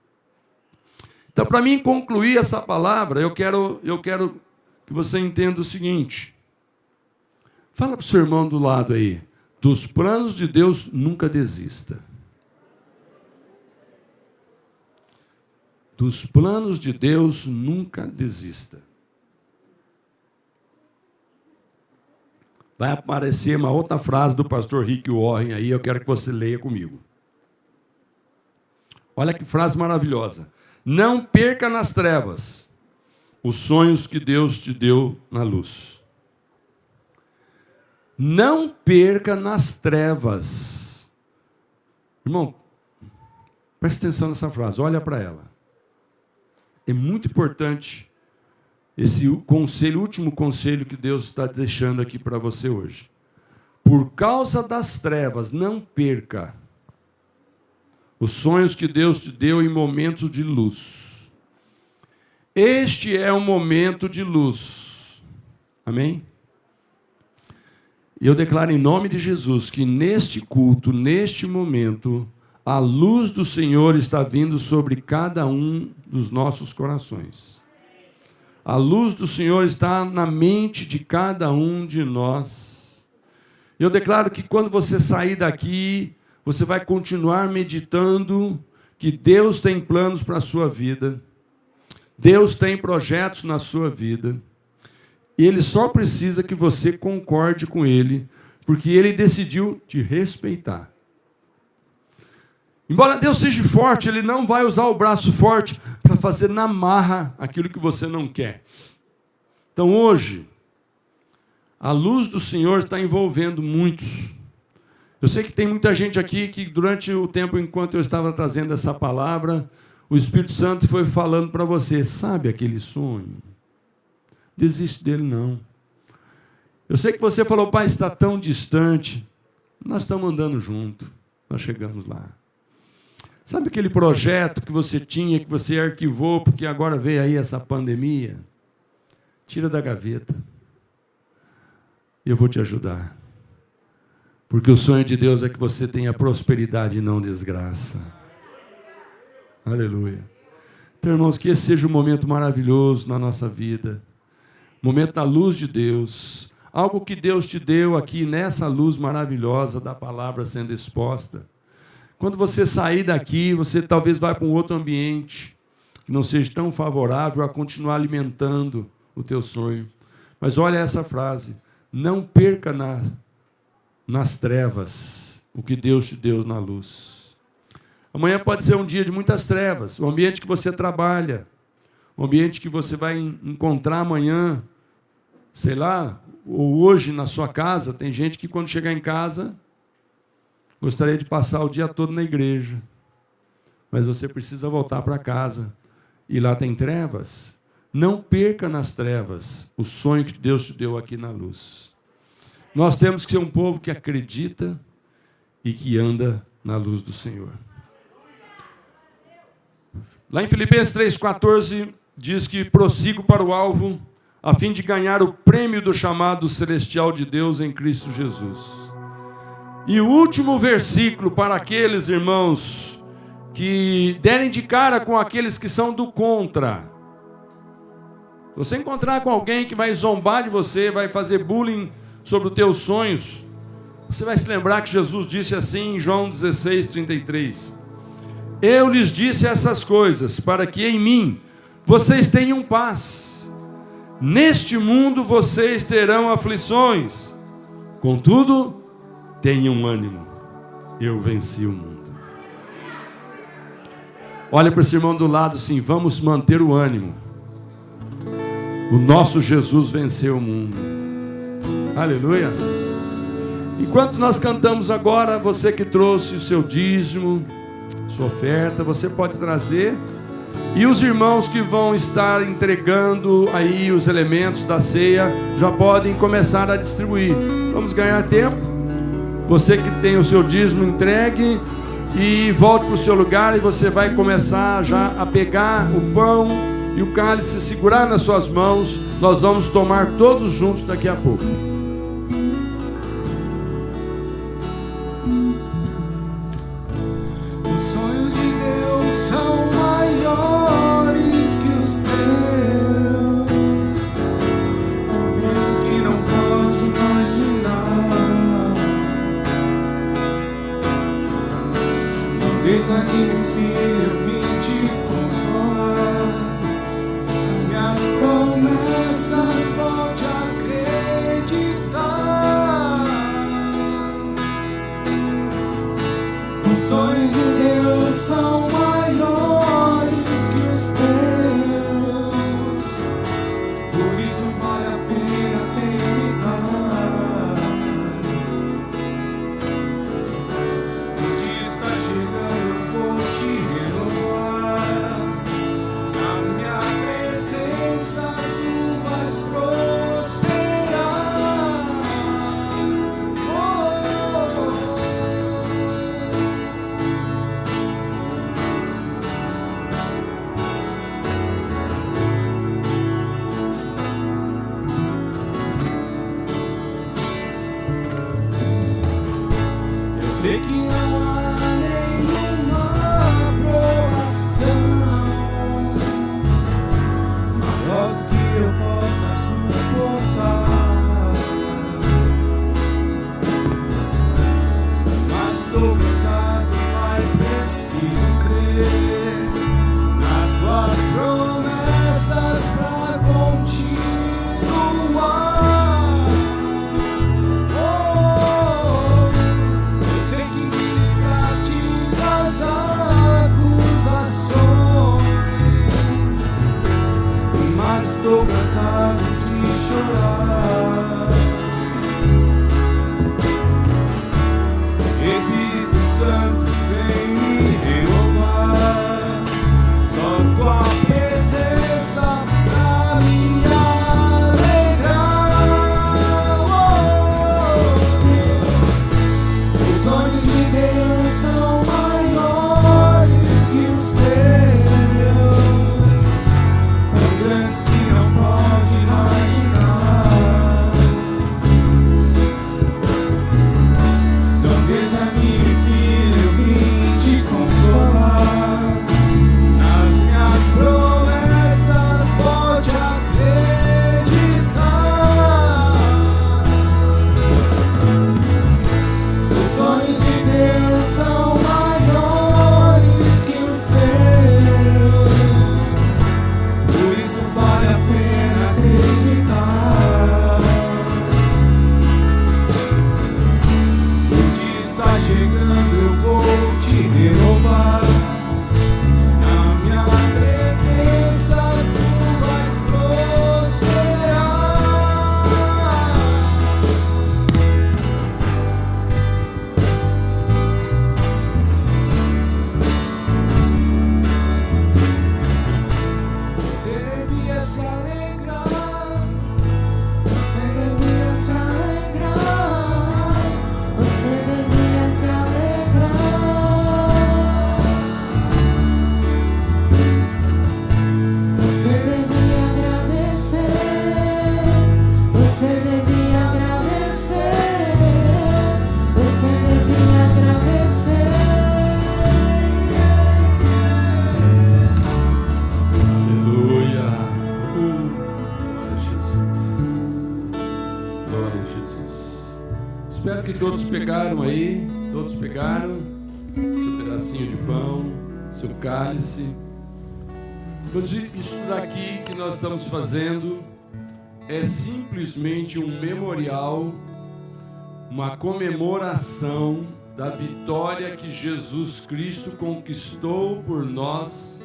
Então, para mim concluir essa palavra, eu quero que você entenda o seguinte. Fala para o seu irmão do lado aí. Dos planos de Deus, nunca desista. Dos planos de Deus, nunca desista. Vai aparecer uma outra frase do pastor Rick Warren aí, eu quero que você leia comigo. Olha que frase maravilhosa. Não perca nas trevas os sonhos que Deus te deu na luz. Não perca nas trevas. Irmão, presta atenção nessa frase, olha para ela. É muito importante esse conselho, último conselho que Deus está deixando aqui para você hoje. Por causa das trevas, não perca os sonhos que Deus te deu em momentos de luz. Este é um momento de luz. Amém? E eu declaro em nome de Jesus que neste culto, neste momento, a luz do Senhor está vindo sobre cada um dos nossos corações. A luz do Senhor está na mente de cada um de nós. Eu declaro que quando você sair daqui, você vai continuar meditando que Deus tem planos para a sua vida. Deus tem projetos na sua vida. E Ele só precisa que você concorde com Ele, porque Ele decidiu te respeitar. Embora Deus seja forte, Ele não vai usar o braço forte para fazer na marra aquilo que você não quer. Então hoje, a luz do Senhor está envolvendo muitos. Eu sei que tem muita gente aqui que durante o tempo enquanto eu estava trazendo essa palavra, o Espírito Santo foi falando para você, sabe aquele sonho? Desiste dele não. Eu sei que você falou, pai, está tão distante. Nós estamos andando junto, nós chegamos lá. Sabe aquele projeto que você tinha, que você arquivou, porque agora veio aí essa pandemia? Tira da gaveta. Eu vou te ajudar. Porque o sonho de Deus é que você tenha prosperidade e não desgraça. Aleluia. Então, irmãos, que esse seja um momento maravilhoso na nossa vida. Momento da luz de Deus. Algo que Deus te deu aqui nessa luz maravilhosa da palavra sendo exposta. Quando você sair daqui, você talvez vá para um outro ambiente que não seja tão favorável a continuar alimentando o teu sonho. Mas olha essa frase. Não perca nas trevas o que Deus te deu na luz. Amanhã pode ser um dia de muitas trevas. O ambiente que você trabalha, o ambiente que você vai encontrar amanhã, sei lá, ou hoje na sua casa. Tem gente que quando chegar em casa gostaria de passar o dia todo na igreja, mas você precisa voltar para casa e lá tem trevas. Não perca nas trevas o sonho que Deus te deu aqui na luz. Nós temos que ser um povo que acredita e que anda na luz do Senhor. Lá em Filipenses 3,14 diz que prossigo para o alvo a fim de ganhar o prêmio do chamado celestial de Deus em Cristo Jesus. E o último versículo para aqueles irmãos que derem de cara com aqueles que são do contra. Você encontrar com alguém que vai zombar de você, vai fazer bullying sobre os teus sonhos, você vai se lembrar que Jesus disse assim em João 16:33. Eu lhes disse essas coisas para que em mim vocês tenham paz. Neste mundo vocês terão aflições. Contudo, tenham ânimo, eu venci o mundo. Olha para esse irmão do lado assim, vamos manter o ânimo. O nosso Jesus venceu o mundo. Aleluia. Enquanto nós cantamos agora, você que trouxe o seu dízimo, sua oferta, você pode trazer. E os irmãos que vão estar entregando aí os elementos da ceia, já podem começar a distribuir. Vamos ganhar tempo. Você que tem o seu dízimo, entregue e volte para o seu lugar e você vai começar já a pegar o pão e o cálice, segurar nas suas mãos. Nós vamos tomar todos juntos daqui a pouco. Os sonhos de Deus são maiores que os teus, com grandes que não pode imaginar. Não desanime, filho, eu vim te consolar. As minhas promessas volte a acreditar. Os sonhos de Deus são maiores que os teus, por isso vale a pena acreditar. O dia está chegando, eu vou te renovar. Na minha presença tu vais prosperar. estou cansado de chorar. Espírito Santo, vem me renovar. Só tua presença pra me alegrar. Os sonhos de Deus são maiores que os teus, tão grandes que não pode imaginar. Não desanime, filho, eu vim te consolar. Nas minhas promessas pode acreditar. Os sonhos de Deus são maiores que os teus, por isso vale a pena acreditar. O dia está chegando, eu vou te renovar. Na minha presença tu vais prosperar. Você devia se alegrar. Você devia se alegrar. Você devia se alegrar. Você devia agradecer. Você devia agradecer. Você devia agradecer. Aleluia. Glória a Jesus. Glória a Jesus. Espero que todos pegaram aí. Todos pegaram seu pedacinho de pão, seu cálice. Mas isso daqui que nós estamos fazendo é simplesmente um memorial, uma comemoração da vitória que Jesus Cristo conquistou por nós,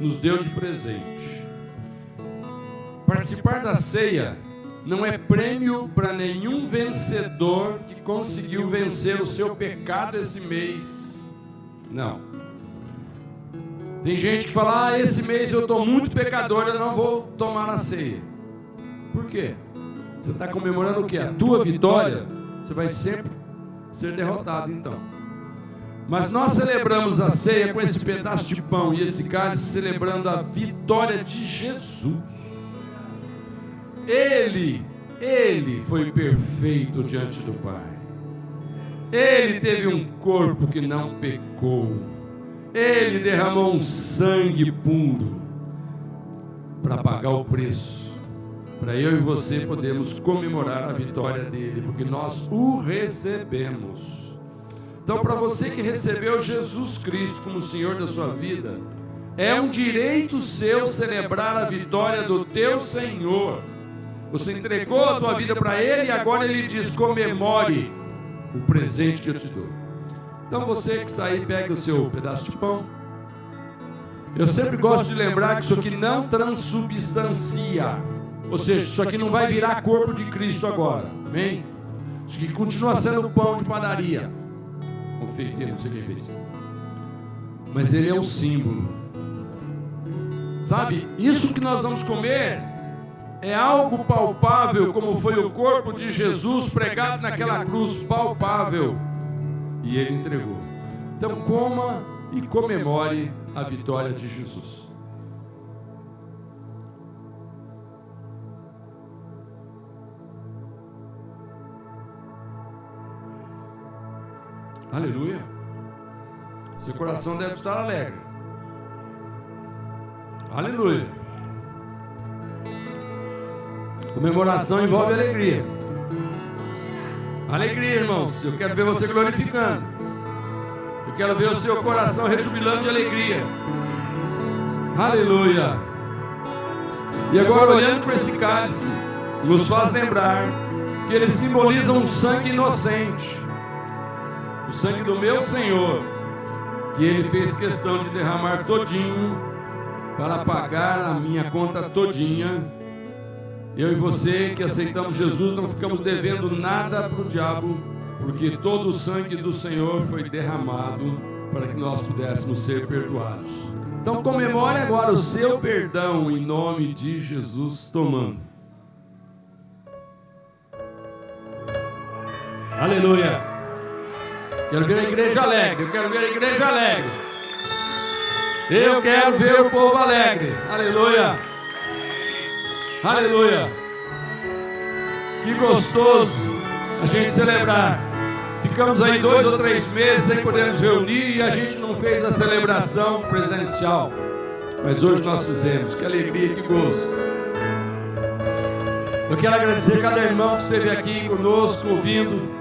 nos deu de presente. Participar da ceia não é prêmio para nenhum vencedor que conseguiu vencer o seu pecado esse mês. Não. Tem gente que fala, esse mês eu estou muito pecador, eu não vou tomar a ceia. Por quê? Você está comemorando o quê? A tua vitória? Você vai sempre ser derrotado então. Mas nós celebramos a ceia com esse pedaço de pão e esse cálice, celebrando a vitória de Jesus. Ele foi perfeito diante do Pai. Ele teve um corpo que não pecou. Ele derramou um sangue puro para pagar o preço, para eu e você podermos comemorar a vitória dele, porque nós o recebemos. Então, para você que recebeu Jesus Cristo como Senhor da sua vida, é um direito seu celebrar a vitória do teu Senhor. Você entregou a tua vida para Ele e agora Ele diz, comemore o presente que eu te dou. Então você que está aí, pegue o seu pedaço de pão. Eu sempre gosto de lembrar que isso aqui não transubstancia. Ou seja, isso aqui não vai virar corpo de Cristo agora. Amém? Isso aqui continua sendo pão de padaria. Confeiteiro, não sei quem fez. Mas ele é um símbolo. Sabe? Isso que nós vamos comer é algo palpável, como foi o corpo de Jesus pregado naquela cruz, palpável. E ele entregou. Então coma e comemore a vitória de Jesus. Aleluia. Seu coração deve estar alegre. Aleluia. Comemoração envolve alegria. Alegria, irmãos. Eu quero ver você glorificando. Eu quero ver o seu coração rejubilando de alegria. Aleluia. E agora, olhando para esse cálice, nos faz lembrar que ele simboliza um sangue inocente. O sangue do meu Senhor, que ele fez questão de derramar todinho para pagar a minha conta todinha. Eu e você que aceitamos Jesus não ficamos devendo nada para o diabo, porque todo o sangue do Senhor foi derramado para que nós pudéssemos ser perdoados. Então comemore agora o seu perdão em nome de Jesus, tomando. Aleluia. Quero ver a igreja alegre, eu quero ver a igreja alegre. Eu quero ver o povo alegre. Aleluia. Aleluia. Que gostoso a gente celebrar. Ficamos aí 2 ou 3 meses sem poder nos reunir e a gente não fez a celebração presencial. Mas hoje nós fizemos. Que alegria, que gozo. Eu quero agradecer cada irmão que esteve aqui conosco, ouvindo.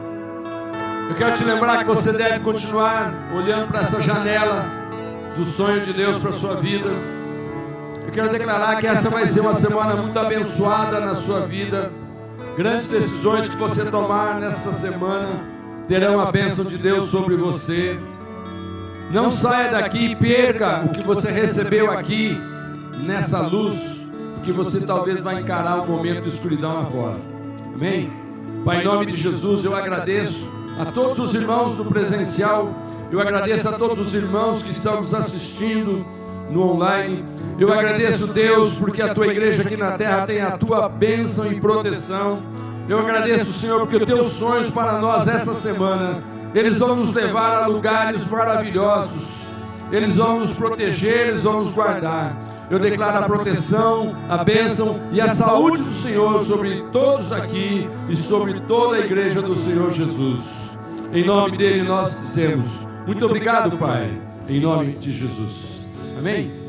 Eu quero te lembrar que você deve continuar olhando para essa janela do sonho de Deus para a sua vida. Eu quero declarar que essa vai ser uma semana muito abençoada na sua vida. Grandes decisões que você tomar nessa semana terão a bênção de Deus sobre você. Não saia daqui e perca o que você recebeu aqui nessa luz, porque você talvez vai encarar um momento de escuridão lá fora. Amém? Pai, em nome de Jesus, eu agradeço a todos os irmãos do presencial. Eu agradeço a todos os irmãos que estão nos assistindo no online. Eu agradeço, Deus, porque a tua igreja aqui na terra tem a tua bênção e proteção. Eu agradeço, Senhor, porque os teus sonhos para nós essa semana, eles vão nos levar a lugares maravilhosos. Eles vão nos proteger, eles vão nos guardar. Eu declaro a proteção, a bênção e a saúde do Senhor sobre todos aqui e sobre toda a igreja do Senhor Jesus. Em nome dele nós dizemos: muito obrigado, Pai, em nome de Jesus. Amém?